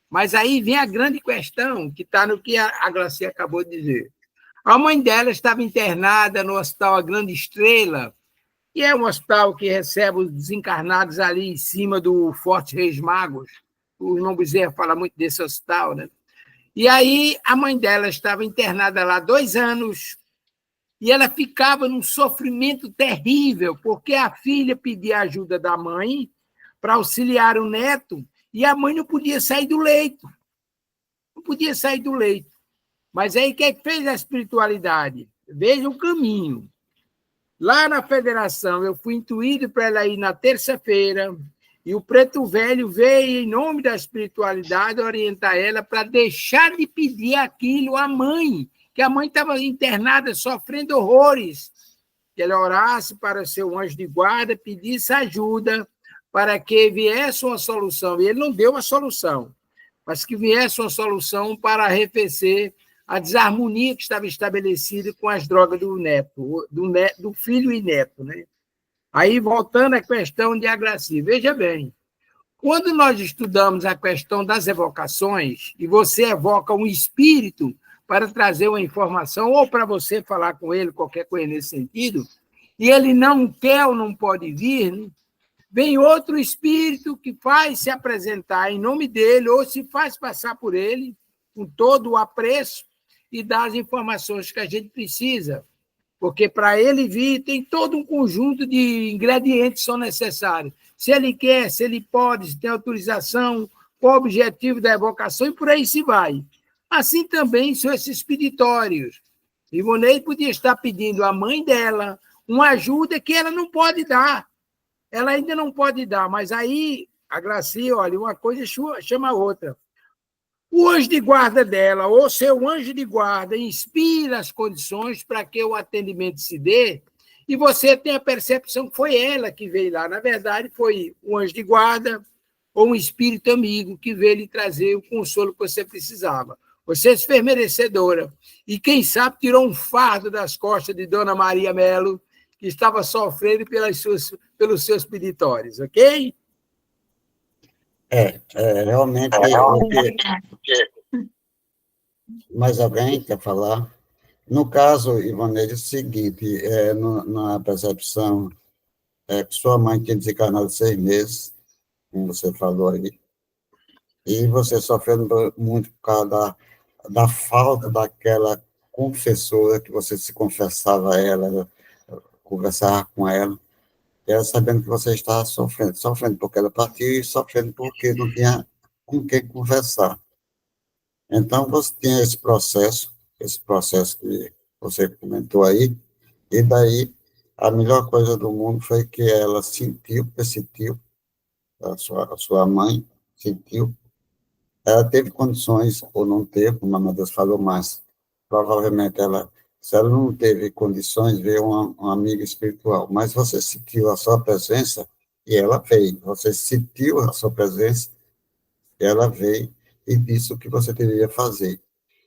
mas aí vem a grande questão, que está no que a Gracia acabou de dizer. A mãe dela estava internada no Hospital A Grande Estrela, que é um hospital que recebe os desencarnados ali em cima do Forte Reis Magos. O irmão Bezerra fala muito desse hospital, né? E aí a mãe dela estava internada lá 2 anos, e ela ficava num sofrimento terrível, porque a filha pedia ajuda da mãe para auxiliar o neto, e a mãe não podia sair do leito. Não podia sair do leito. Mas aí, o que fez a espiritualidade? Veja o caminho. Lá na federação, eu fui intuído para ela ir na terça-feira, e o preto velho veio, em nome da espiritualidade, orientar ela para deixar de pedir aquilo à mãe, que a mãe estava internada, sofrendo horrores, que ela orasse para o seu anjo de guarda, pedisse ajuda para que viesse uma solução. E ele não deu uma solução, mas que viesse uma solução para arrefecer a desarmonia que estava estabelecida com as drogas do neto, do filho e neto, né? Aí, voltando à questão de Agraci, veja bem, quando nós estudamos a questão das evocações, e você evoca um espírito para trazer uma informação, ou para você falar com ele, qualquer coisa nesse sentido, e ele não quer ou não pode vir, né? Vem outro espírito que faz se apresentar em nome dele, ou se faz passar por ele, com todo o apreço, e dá as informações que a gente precisa. Porque para ele vir, tem todo um conjunto de ingredientes que são necessários. Se ele quer, se ele pode, se tem autorização, qual o objetivo da evocação, e por aí se vai. Assim também são esses peditórios. Ivonei podia estar pedindo à mãe dela uma ajuda que ela não pode dar. Ela ainda não pode dar, mas aí, a Gracia, olha, uma coisa chama a outra. O anjo de guarda dela, ou seu anjo de guarda, inspira as condições para que o atendimento se dê, e você tem a percepção que foi ela que veio lá. Na verdade, foi um anjo de guarda ou um espírito amigo que veio lhe trazer o consolo que você precisava. Você se fez merecedora. E, quem sabe, tirou um fardo das costas de Dona Maria Melo, que estava sofrendo pelos seus peditórios, ok? Realmente, mais alguém quer falar? No caso, Ivanei, é o seguinte, na percepção, que sua mãe tinha desencarnado 6 meses, como você falou aí, e você sofrendo muito por causa da falta daquela confessora que você se confessava a ela, conversava com ela. ela sabendo que você estava sofrendo porque ela partiu e sofrendo porque não tinha com quem conversar. Então, você tinha esse processo que você comentou aí, e daí a melhor coisa do mundo foi que ela percebeu, a sua mãe sentiu, ela teve condições, ou não teve, como a Matheus falou, mas provavelmente se ela não teve condições, veio uma amiga espiritual, mas você sentiu a sua presença e ela veio, você sentiu a sua presença, ela veio e disse o que você deveria fazer.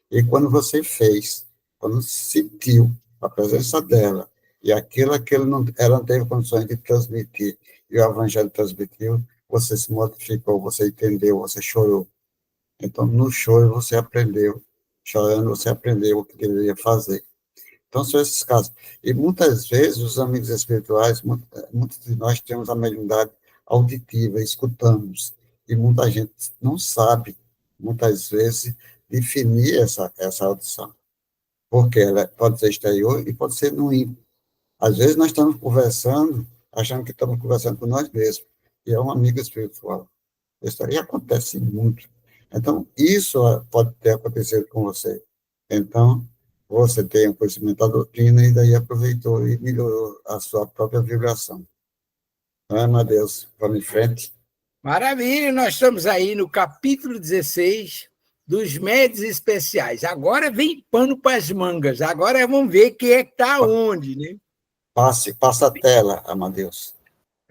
E quando você fez, quando sentiu a presença dela, e aquilo que ela não teve condições de transmitir, e o Evangelho transmitiu, você se modificou, você entendeu, você chorou. Então, no choro, você aprendeu, chorando, você aprendeu o que deveria fazer. Então, são esses casos. E muitas vezes, os amigos espirituais, muitos de nós temos a mediunidade auditiva, escutamos, e muita gente não sabe, muitas vezes, definir essa audição, porque ela pode ser exterior e pode ser no íntimo. Às vezes, nós estamos conversando, achando que estamos conversando com nós mesmos, e é um amigo espiritual. Isso aí acontece muito. Então, isso pode ter acontecido com você. Então, você tem o conhecimento da doutrina e daí aproveitou e melhorou a sua própria vibração. Ah, meu Deus, vamos em frente. Maravilha, nós estamos aí no capítulo 16 dos médios especiais. Agora vem pano para as mangas. Agora vamos ver quem é que está onde, né? Passa a tela, Amadeus.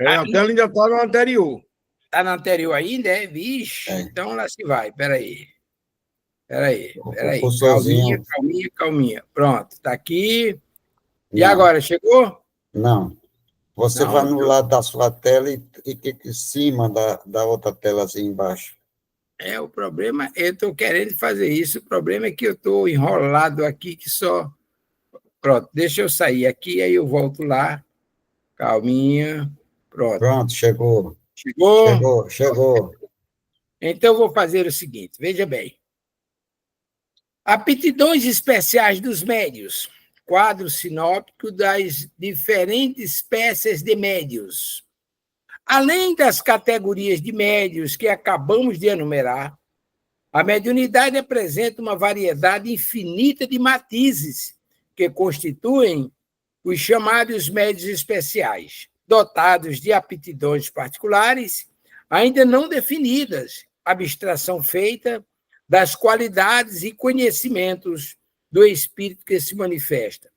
A tela ainda está no anterior. Está na anterior ainda, é? Vixe, então lá se vai. Peraí. O cursorzinho. Calminha. Pronto, está aqui. E agora, chegou? Não. Você vai no lado da sua tela e clica em cima da outra tela assim embaixo. O problema, eu estou querendo fazer isso, o problema é que eu estou enrolado aqui, que só... Pronto, deixa eu sair aqui, aí eu volto lá. Calminha. Pronto, chegou. Chegou? Então, eu vou fazer o seguinte, veja bem. Aptidões especiais dos médios. Quadro sinóptico das diferentes espécies de médios. Além das categorias de médios que acabamos de enumerar, a mediunidade apresenta uma variedade infinita de matizes que constituem os chamados médios especiais, dotados de aptidões particulares, ainda não definidas, abstração feita das qualidades e conhecimentos do espírito que se manifesta.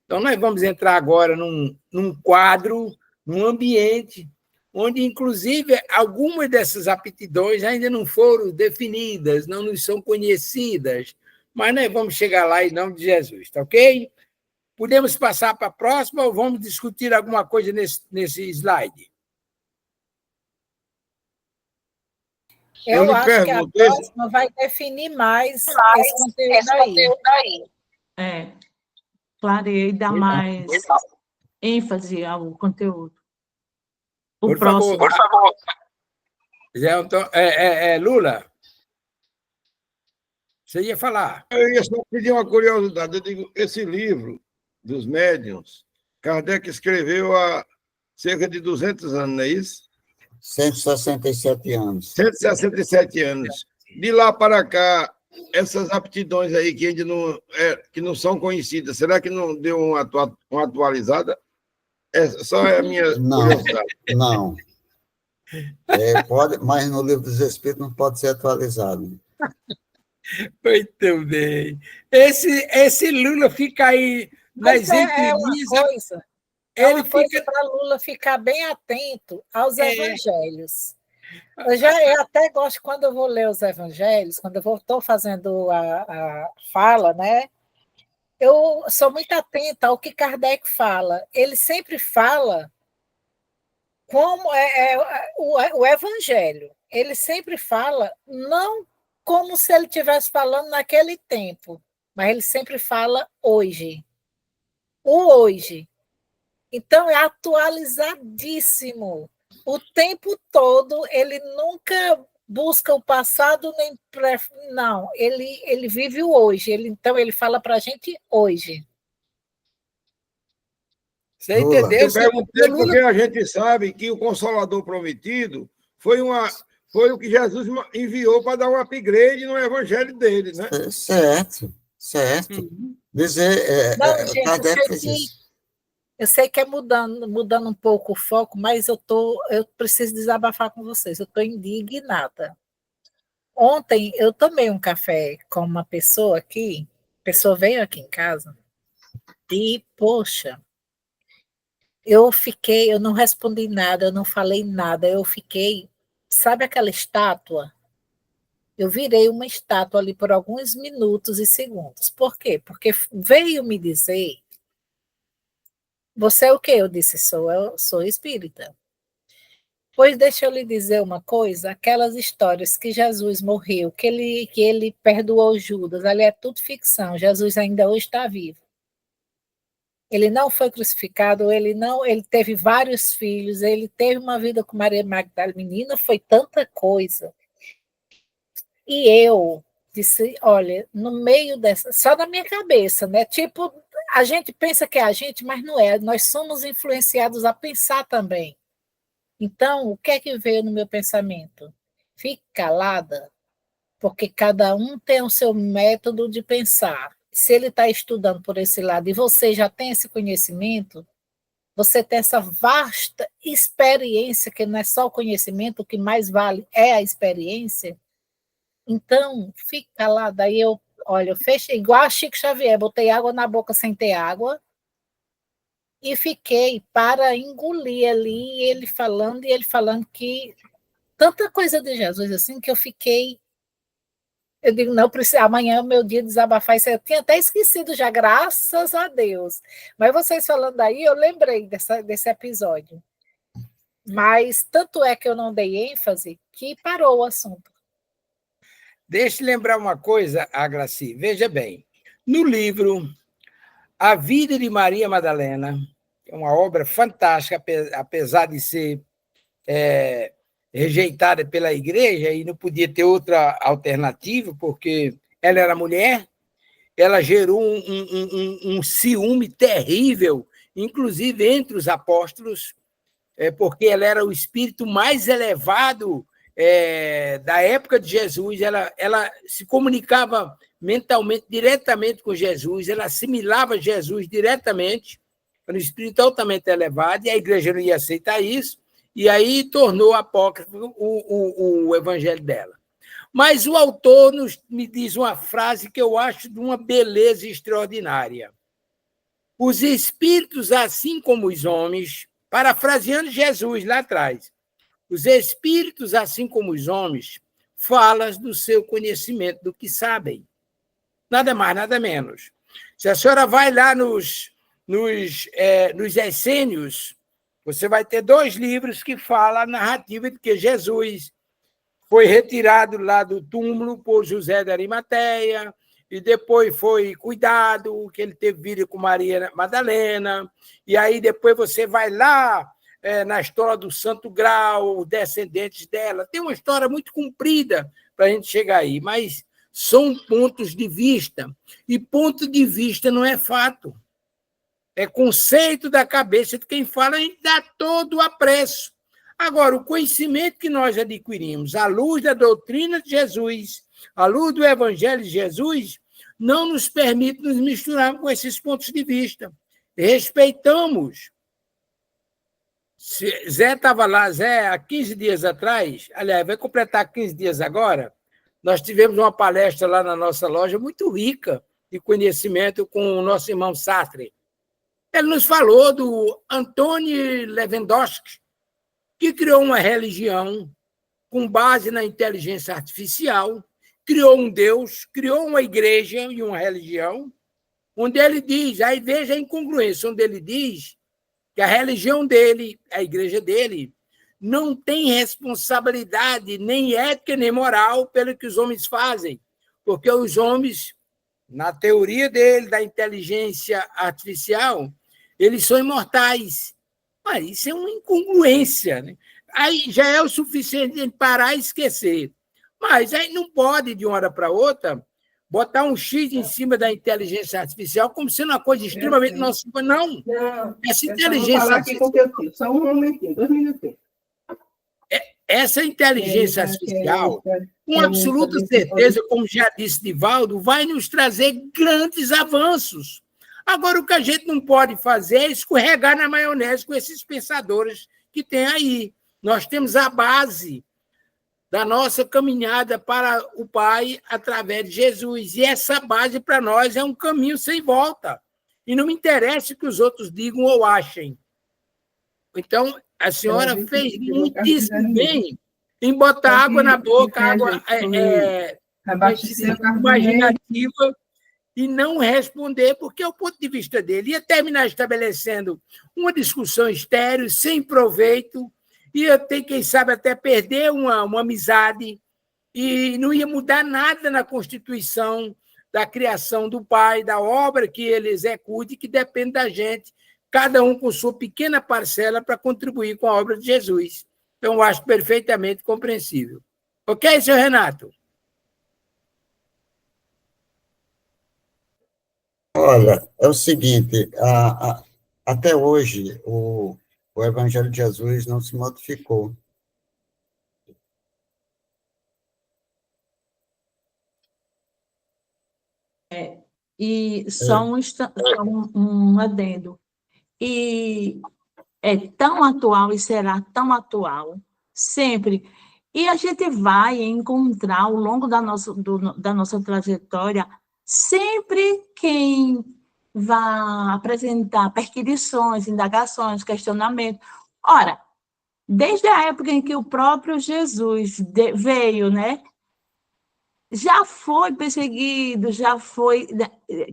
Então, nós vamos entrar agora num quadro, num ambiente, onde, inclusive, algumas dessas aptidões ainda não foram definidas, não nos são conhecidas, mas nós vamos chegar lá em nome de Jesus, tá ok? Podemos passar para a próxima ou vamos discutir alguma coisa nesse slide? Eu acho que a próxima vai definir mais esse conteúdo aí. Clareia e dá mais ênfase ao conteúdo. Por favor. Lula, você ia falar. Eu ia só pedir uma curiosidade. Eu digo, esse livro dos médiuns, Kardec escreveu há cerca de 200 anos, não é isso? 167 anos. 167 anos. De lá para cá, essas aptidões aí que ainda não são conhecidas, será que não deu uma atualizada? Só é a minha curiosidade. Não. Pode, mas no Livro dos Espíritos não pode ser atualizado. Muito bem. Esse Lula fica aí nas entrelinhas. Ele fica para Lula ficar bem atento aos evangelhos. Eu até gosto, quando eu vou ler os evangelhos, quando eu estou fazendo a fala, né? Eu sou muito atenta ao que Kardec fala. Ele sempre fala como o evangelho. Ele sempre fala, não como se ele estivesse falando naquele tempo, mas ele sempre fala hoje. O hoje. Então, é atualizadíssimo. O tempo todo, ele nunca busca o passado, nem não, ele vive o hoje. Então, ele fala para a gente hoje. Você Lula. entendeu? Eu perguntei porque a gente sabe que o Consolador prometido foi o que Jesus enviou para dar um upgrade no evangelho dele, né? Certo. Dizer, Não, gente, Kardec fez isso. eu sei que é mudando um pouco o foco, mas eu preciso desabafar com vocês. Eu estou indignada. Ontem eu tomei um café com uma pessoa aqui, a pessoa veio aqui em casa, e, poxa, eu não respondi nada, eu não falei nada, eu fiquei, sabe aquela estátua? Eu virei uma estátua ali por alguns minutos e segundos. Por quê? Porque veio me dizer, você é o quê? Eu disse, eu sou espírita. Pois deixa eu lhe dizer uma coisa, aquelas histórias que Jesus morreu, que ele perdoou Judas, ali é tudo ficção, Jesus ainda hoje está vivo. Ele não foi crucificado, ele teve vários filhos, ele teve uma vida com Maria Magdalena, menina, foi tanta coisa. E eu disse, olha, no meio dessa, só na minha cabeça, né? Tipo, a gente pensa que é a gente, mas não é, nós somos influenciados a pensar também. Então, o que é que veio no meu pensamento? Fique calada, porque cada um tem o seu método de pensar. Se ele está estudando por esse lado e você já tem esse conhecimento, você tem essa vasta experiência, que não é só o conhecimento, o que mais vale é a experiência. Então, fique calada. Aí eu fechei, igual a Chico Xavier, botei água na boca sem ter água, e fiquei para engolir ali, e ele falando que tanta coisa de Jesus assim que eu fiquei. Eu digo, não, amanhã é o meu dia de desabafar isso. Eu tinha até esquecido já, graças a Deus. Mas vocês falando aí, eu lembrei desse episódio. Mas tanto é que eu não dei ênfase que parou o assunto. Deixa eu lembrar uma coisa, Graci. Veja bem, no livro A Vida de Maria Madalena, é uma obra fantástica, apesar de ser rejeitada pela igreja e não podia ter outra alternativa, porque ela era mulher, ela gerou um ciúme terrível, inclusive entre os apóstolos, porque ela era o espírito mais elevado da época de Jesus, ela se comunicava mentalmente, diretamente com Jesus, ela assimilava Jesus diretamente, era um espírito altamente elevado, e a igreja não ia aceitar isso, e aí tornou apócrifo o evangelho dela. Mas o autor me diz uma frase que eu acho de uma beleza extraordinária. Os espíritos, assim como os homens, parafraseando Jesus lá atrás, os espíritos, assim como os homens, falam do seu conhecimento, do que sabem. Nada mais, nada menos. Se a senhora vai lá nos essênios, você vai ter 2 livros que falam a narrativa de que Jesus foi retirado lá do túmulo por José de Arimateia, e depois foi cuidado, que ele teve vida com Maria Madalena, e aí depois você vai lá na história do Santo Grau, os descendentes dela. Tem uma história muito comprida para a gente chegar aí, mas são pontos de vista, e ponto de vista não é fato. É conceito da cabeça de quem fala, a gente dá todo o apreço. Agora, o conhecimento que nós adquirimos à luz da doutrina de Jesus, à luz do Evangelho de Jesus, não nos permite nos misturar com esses pontos de vista. Respeitamos. Zé estava lá, Zé, há 15 dias atrás, aliás, vai completar 15 dias agora, nós tivemos uma palestra lá na nossa loja muito rica de conhecimento com o nosso irmão Sartre. Ele nos falou do Antônio Lewandowski, que criou uma religião com base na inteligência artificial, criou um Deus, criou uma igreja e uma religião, onde ele diz, aí veja a incongruência, onde ele diz que a religião dele, a igreja dele, não tem responsabilidade nem ética nem moral pelo que os homens fazem, porque os homens, na teoria dele, da inteligência artificial, eles são imortais. Mas isso é uma incongruência, né? Aí já é o suficiente de parar e esquecer. Mas aí não pode, de uma hora para outra, botar um X em cima da inteligência artificial como sendo uma coisa extremamente nociva. Não. Essa inteligência artificial. Só um momentinho, 2 minutinhos. Essa inteligência artificial, com absoluta certeza, como já disse Divaldo, vai nos trazer grandes avanços. Agora, o que a gente não pode fazer é escorregar na maionese com esses pensadores que tem aí. Nós temos a base da nossa caminhada para o Pai através de Jesus. E essa base, para nós, é um caminho sem volta. E não me interessa o que os outros digam ou achem. Então, a senhora fez muitíssimo bem em botar água na boca, água imaginativa, e não responder, porque é o ponto de vista dele. Ia terminar estabelecendo uma discussão estéril, sem proveito, ia ter, quem sabe, até perder uma amizade, e não ia mudar nada na Constituição da criação do Pai, da obra que ele execute, que depende da gente, cada um com sua pequena parcela para contribuir com a obra de Jesus. Então, eu acho perfeitamente compreensível. Ok, senhor Renato? Olha, é o seguinte, até hoje o Evangelho de Jesus não se modificou. E só um adendo. E é tão atual e será tão atual, sempre. E a gente vai encontrar, ao longo da nossa trajetória, sempre quem vai apresentar perquisições, indagações, questionamentos. Ora, desde a época em que o próprio Jesus veio, né? Já foi perseguido, já foi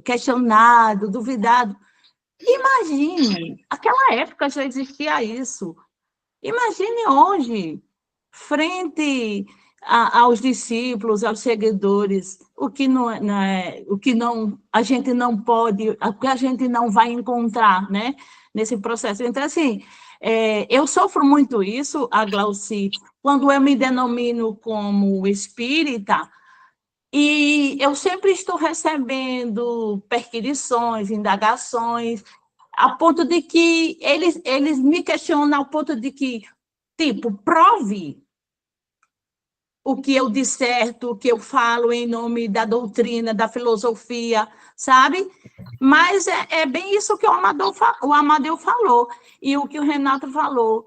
questionado, duvidado. Imagine, aquela época já existia isso. Imagine hoje, frente aos discípulos, aos seguidores, o que a gente não pode, o que a gente não vai encontrar, né, nesse processo. Então, assim, eu sofro muito isso, a Glauci, quando eu me denomino como espírita, e eu sempre estou recebendo perquisições, indagações, a ponto de que eles me questionam ao ponto de que, tipo, prove o que eu disserto, o que eu falo em nome da doutrina, da filosofia, sabe? Mas é bem isso que o Amadeu falou, e o que o Renato falou.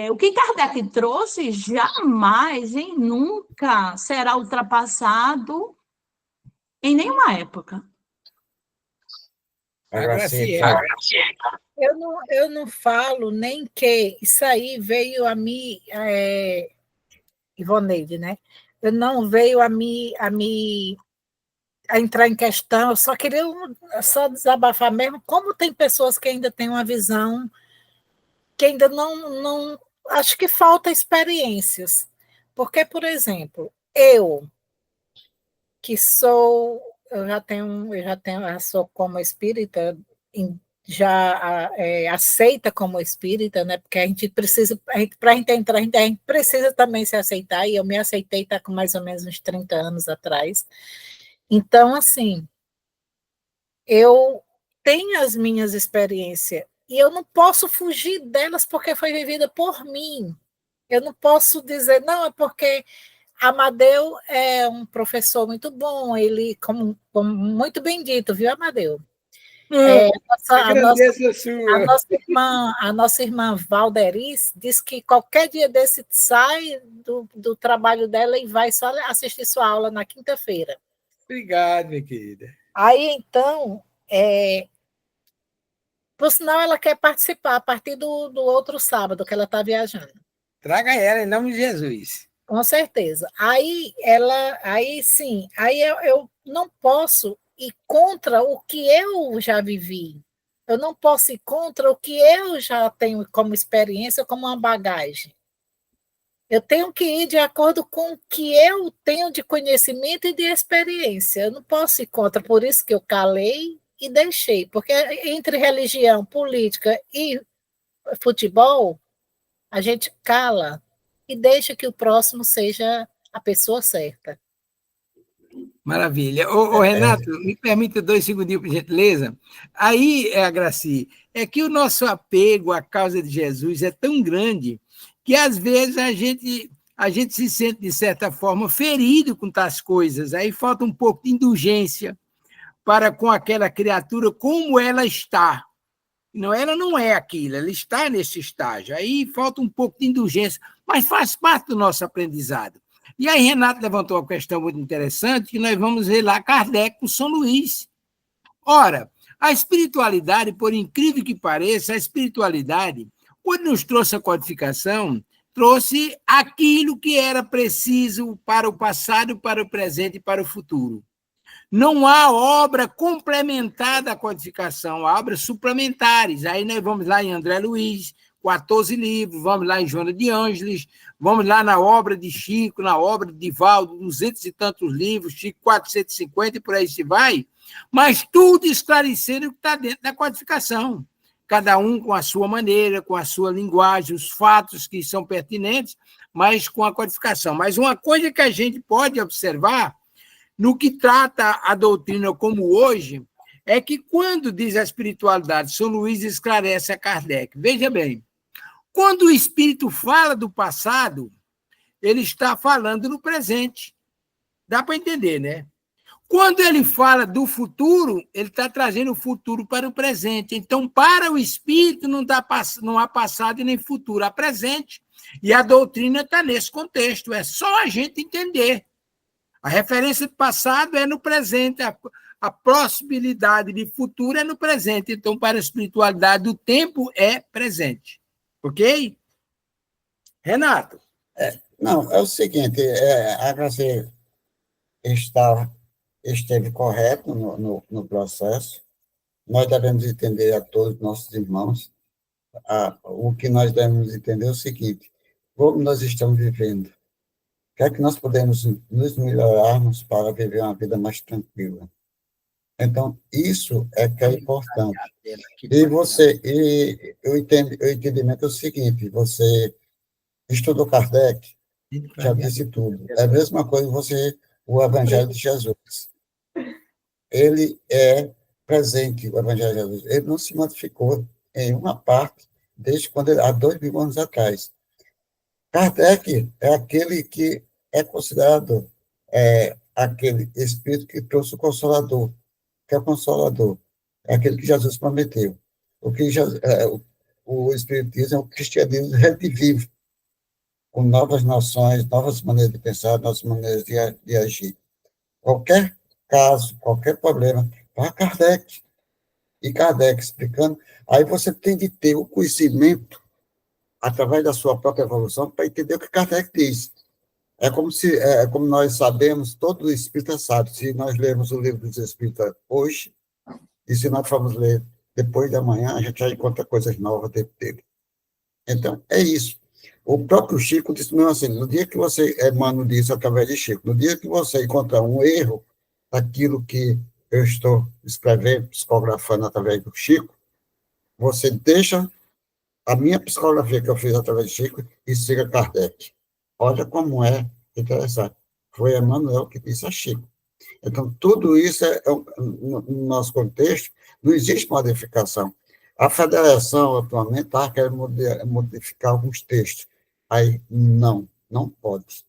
O que Kardec trouxe jamais e nunca será ultrapassado em nenhuma época. Eu não falo nem que isso aí veio a mim, Ivoneide, né? Eu não veio a entrar em questão, eu só queria só desabafar mesmo, como tem pessoas que ainda têm uma visão que ainda não acho que falta experiências. Porque, por exemplo, eu já sou como espírita, já aceita como espírita, né? Porque a gente precisa, para a gente entrar, a gente precisa também se aceitar, e eu me aceitei com mais ou menos uns 30 anos atrás. Então, assim, eu tenho as minhas experiências, e eu não posso fugir delas porque foi vivida por mim. Eu não posso dizer, não, é porque Amadeu é um professor muito bom, ele, como muito bem dito, viu, Amadeu? A nossa irmã Valderice diz que qualquer dia desse sai do trabalho dela e vai só assistir sua aula na quinta-feira. Obrigado, minha querida. Aí, então, por sinal, ela quer participar a partir do outro sábado que ela está viajando. Traga ela, em nome de Jesus. Com certeza. Aí sim, eu não posso ir contra o que eu já vivi. Eu não posso ir contra o que eu já tenho como experiência, como uma bagagem. Eu tenho que ir de acordo com o que eu tenho de conhecimento e de experiência. Eu não posso ir contra, por isso que eu calei e deixei. Porque entre religião, política e futebol, a gente cala e deixa que o próximo seja a pessoa certa. Maravilha. Ô, Renato, me permita 2 segundinhos, por gentileza. Aí, Graci, é que o nosso apego à causa de Jesus é tão grande que, às vezes, a gente se sente, de certa forma, ferido com tais coisas. Aí falta um pouco de indulgência para com aquela criatura como ela está. Não, ela não é aquilo, ela está nesse estágio. Aí falta um pouco de indulgência, mas faz parte do nosso aprendizado. E aí, Renato levantou uma questão muito interessante, que nós vamos ver lá Kardec com São Luís. Ora, a espiritualidade, por incrível que pareça, a espiritualidade, quando nos trouxe a codificação, trouxe aquilo que era preciso para o passado, para o presente e para o futuro. Não há obra complementar da codificação, há obras suplementares. Aí nós vamos lá em André Luiz, 14 livros, vamos lá em Joana de Ângeles, vamos lá na obra de Chico, na obra de Divaldo, 200 e tantos livros, Chico 450 e por aí se vai, mas tudo esclarecendo o que está dentro da codificação. Cada um com a sua maneira, com a sua linguagem, os fatos que são pertinentes, mas com a codificação. Mas uma coisa que a gente pode observar, no que trata a doutrina como hoje, é que quando diz a espiritualidade, São Luís esclarece a Kardec. Veja bem, quando o espírito fala do passado, ele está falando no presente. Dá para entender, né? Quando ele fala do futuro, ele está trazendo o futuro para o presente. Então, para o espírito, não há passado e nem futuro, há presente. E a doutrina está nesse contexto. É só a gente entender. A referência do passado é no presente, a possibilidade de futuro é no presente. Então, para a espiritualidade, o tempo é presente. Ok? Renato. Não, é o seguinte, a Graci esteve correto no processo. Nós devemos entender a todos os nossos irmãos. O que nós devemos entender é o seguinte: como nós estamos vivendo, o que é que nós podemos nos melhorarmos para viver uma vida mais tranquila? Então, isso é que é importante. E o entendimento é o seguinte: você estudou Kardec, já disse tudo. É a mesma coisa o Evangelho de Jesus. Ele é presente, o Evangelho de Jesus. Ele não se modificou em uma parte desde há 2.000 anos atrás. Kardec é aquele que é considerado aquele espírito que trouxe o Consolador. Que é o Consolador? É aquele que Jesus prometeu. O Espiritismo é o cristianismo redivivo, com novas noções, novas maneiras de pensar, novas maneiras de agir. Qualquer caso, qualquer problema, vai a Kardec. E Kardec explicando, aí você tem de ter o conhecimento, através da sua própria evolução, para entender o que Kardec diz. É como nós sabemos, todo espírita sabe. Se nós lermos o livro dos Espíritas hoje, e se nós formos ler depois da manhã, a gente já encontra coisas novas dentro dele. Então, é isso. O próprio Chico disse mesmo assim: no dia que você, Emmanuel disse através de Chico, no dia que você encontrar um erro daquilo que eu estou escrevendo, psicografando através do Chico, você deixa a minha psicografia que eu fiz através de Chico e siga Kardec. Olha como é interessante. Foi Emmanuel que disse a Chico. Então, tudo isso, no nosso contexto, não existe modificação. A federação, atualmente, está querendo modificar alguns textos. Aí, não pode.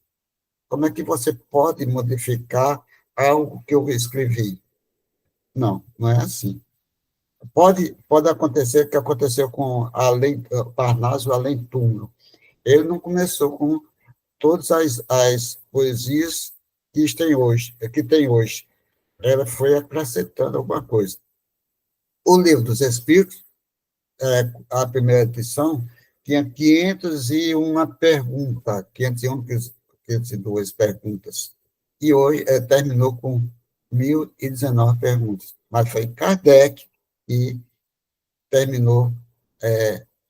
Como é que você pode modificar algo que eu escrevi? Não é assim. Pode acontecer o que aconteceu com Parnaso Além Túmulo. Ele não começou com todas as poesias que tem hoje. Ela foi acrescentando alguma coisa. O Livro dos Espíritos, a primeira edição, tinha 501 perguntas, 502 perguntas. E hoje terminou com 1.019 perguntas. Mas foi Kardec que terminou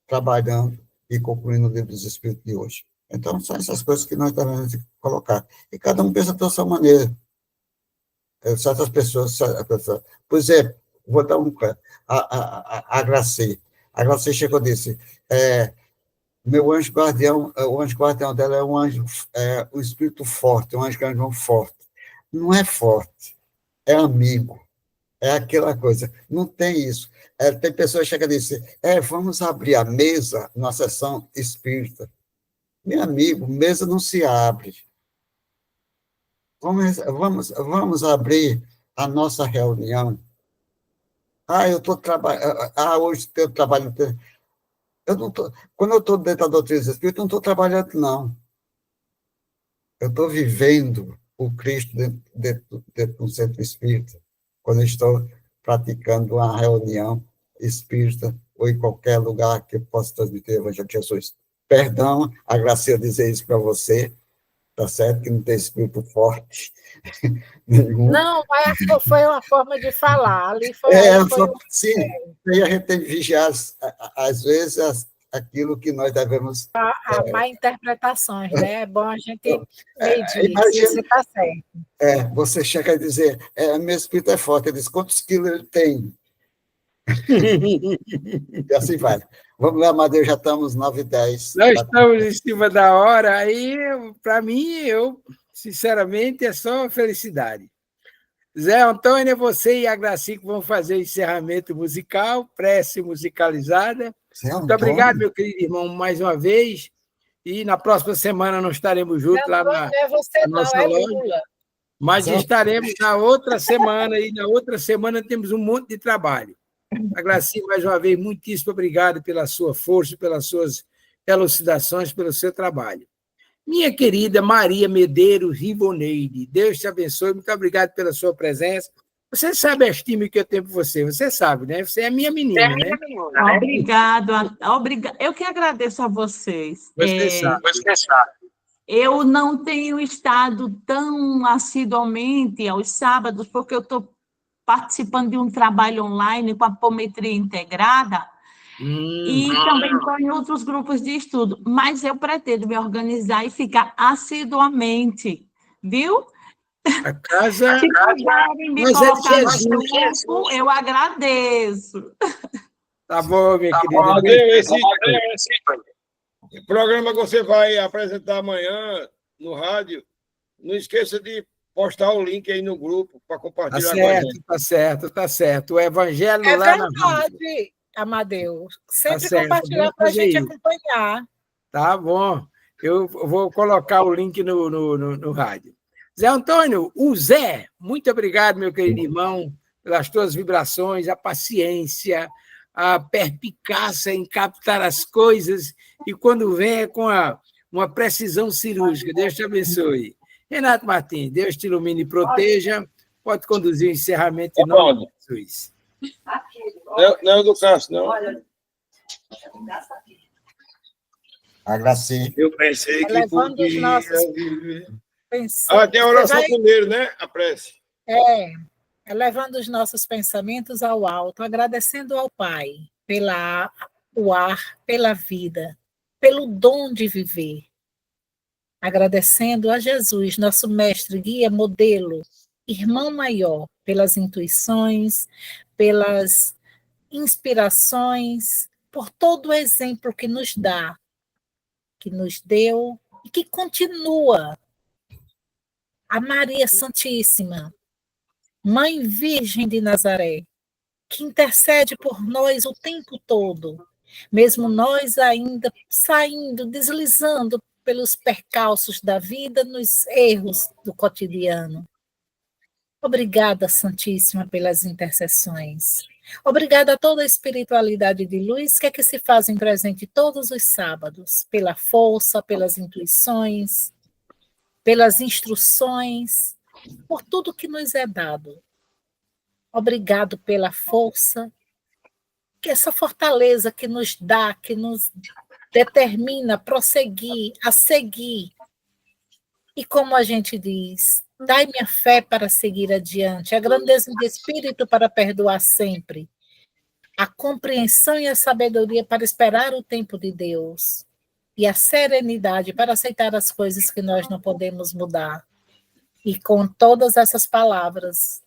trabalhando e concluindo o Livro dos Espíritos de hoje. Então, são essas coisas que nós devemos colocar. E cada um pensa da sua maneira. Certas pessoas, por exemplo, vou dar a Graci. A Graci chegou e disse, meu anjo guardião, o anjo guardião dela é um anjo, um espírito forte, um anjo guardião forte. não é forte, é amigo, é aquela coisa. Não tem isso. Tem pessoas que chegam e dizem, vamos abrir a mesa na sessão espírita. Meu amigo, mesa não se abre. Vamos abrir a nossa reunião. Eu estou trabalhando. Hoje eu trabalho. Eu não tô, quando eu estou dentro da doutrina do Espírito, eu não estou trabalhando, não. Eu estou vivendo o Cristo dentro do centro espírita, quando eu estou praticando uma reunião espírita ou em qualquer lugar que eu possa transmitir o Evangelho de Jesus. Perdão, a Gracia dizer isso para você, tá certo? Que não tem espírito forte nenhum. Não, mas foi uma forma de falar. Ali foi, sim, e a gente tem que vigiar, às vezes, aquilo que nós devemos... a má interpretações, né? É bom a gente medir se você está certo. Você chega a dizer, meu espírito é forte. Ele diz, quantos quilos ele tem? E assim vai. Vamos lá, Amadeu, já estamos 9h10. Nós estamos em cima da hora, aí, para mim, sinceramente, é só felicidade. Zé Antônio, é você e a Graci que vão fazer o encerramento musical, prece musicalizada. Muito obrigado, meu querido irmão, mais uma vez. E na próxima semana nós estaremos juntos lá na nossa loja. Mas estaremos na outra semana, e na outra semana temos um monte de trabalho. A Graci, mais uma vez, muitíssimo obrigado pela sua força, pelas suas elucidações, pelo seu trabalho. Minha querida Maria Medeiros Rivoneide, Deus te abençoe, muito obrigado pela sua presença. Você sabe a estima que eu tenho por você, você sabe, né? Você é minha menina, né? Obrigada. Eu que agradeço a vocês. Você sabe. Eu não tenho estado tão assiduamente aos sábados, porque eu estou participando de um trabalho online com a apometria integrada, e também estou em outros grupos de estudo, mas eu pretendo me organizar e ficar assiduamente, viu? A casa... Se puderem me colocar no grupo, eu agradeço. Tá bom, minha querida. Amadeu, esse programa que você vai apresentar amanhã no rádio, não esqueça de postar o link aí no grupo para compartilhar com a gente. Tá certo. O Evangelho É lá verdade, Amadeu. Sempre certo, compartilhar para a gente acompanhar. Tá bom. Eu vou colocar o link no rádio. Zé Antônio, o Zé, muito obrigado, meu querido irmão, pelas tuas vibrações, a paciência, a perspicácia em captar as coisas, e quando vem é com uma precisão cirúrgica. Deus te abençoe. Renato Martins, Deus te ilumine e proteja. Pode conduzir o encerramento em nome de Jesus. Não é do Cássio, não. A Graci. Eu pensei que podia viver. Tem a oração primeiro, né? A prece. Elevando os nossos pensamentos ao alto, agradecendo ao Pai pelo ar, pela vida, pelo dom de viver. Agradecendo a Jesus, nosso mestre, guia, modelo, irmão maior, pelas intuições, pelas inspirações, por todo o exemplo que nos dá, que nos deu e que continua. A Maria Santíssima, Mãe Virgem de Nazaré, que intercede por nós o tempo todo, mesmo nós ainda saindo, deslizando pelos percalços da vida, nos erros do cotidiano. Obrigada, Santíssima, pelas intercessões. Obrigada a toda a espiritualidade de luz que se fazem presente todos os sábados, pela força, pelas intuições, pelas instruções, por tudo que nos é dado. Obrigado pela força, que essa fortaleza que nos dá, que nos determina a prosseguir, a seguir. E como a gente diz, dai-me a fé para seguir adiante, a grandeza de espírito para perdoar sempre, a compreensão e a sabedoria para esperar o tempo de Deus, e a serenidade para aceitar as coisas que nós não podemos mudar. E com todas essas palavras,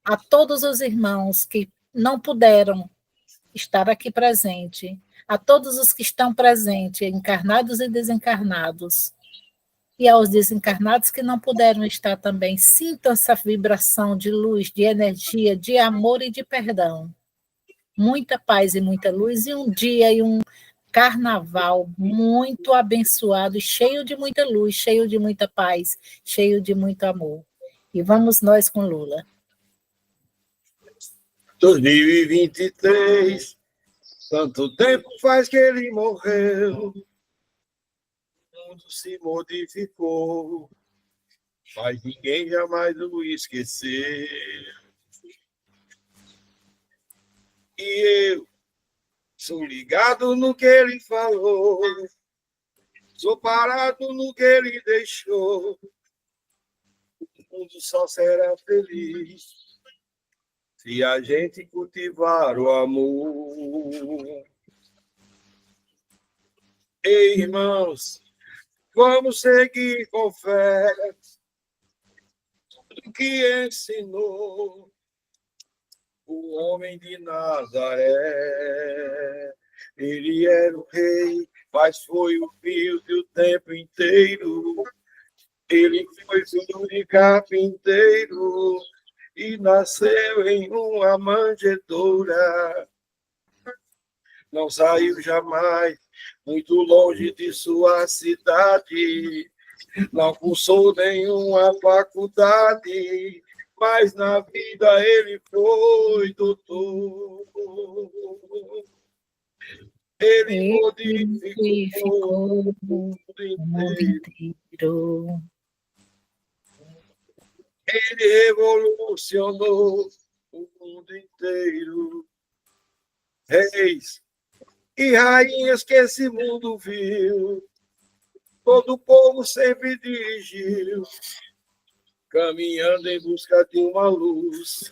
a todos os irmãos que não puderam estar aqui presente, a todos os que estão presentes, encarnados e desencarnados, E aos desencarnados que não puderam estar também, sintam essa vibração de luz, de energia, de amor e de perdão. Muita paz e muita luz, e um dia e um carnaval muito abençoado, cheio de muita luz, cheio de muita paz, cheio de muito amor. E vamos nós com Lula. 2023, tanto tempo faz que ele morreu, o mundo se modificou, mas ninguém jamais o esqueceu. E eu sou ligado no que ele falou, sou parado no que ele deixou, o mundo só será feliz se a gente cultivar o amor. Ei, irmãos, vamos seguir com fé tudo que ensinou o homem de Nazaré. Ele era o rei, mas foi humilde o tempo inteiro. Ele foi filho de carpinteiro e nasceu em uma manjedoura. Não saiu jamais muito longe de sua cidade, não cursou nenhuma faculdade, mas na vida ele foi doutor. Ele modificou o mundo inteiro. Ele revolucionou o mundo inteiro. Reis e rainhas que esse mundo viu, todo o povo sempre dirigiu, caminhando em busca de uma luz,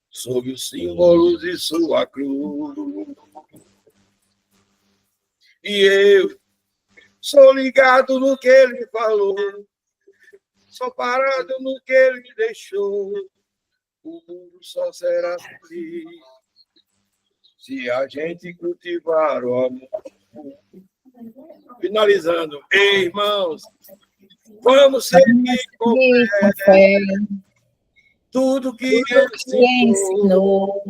sob os símbolos de sua cruz. E eu sou ligado no que ele falou, só parado no que ele deixou, o mundo só será feliz se a gente cultivar o amor. Finalizando, ei, irmãos, vamos seguir com fé tudo que ensinou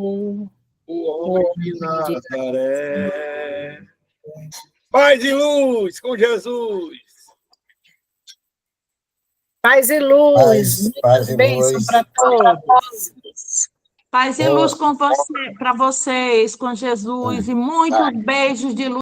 o homem de Nazaré. Paz e luz com Jesus. Paz e luz, paz e bênção luz. para todos. Paz e luz com você, para vocês, com Jesus, e muitos beijos de luz.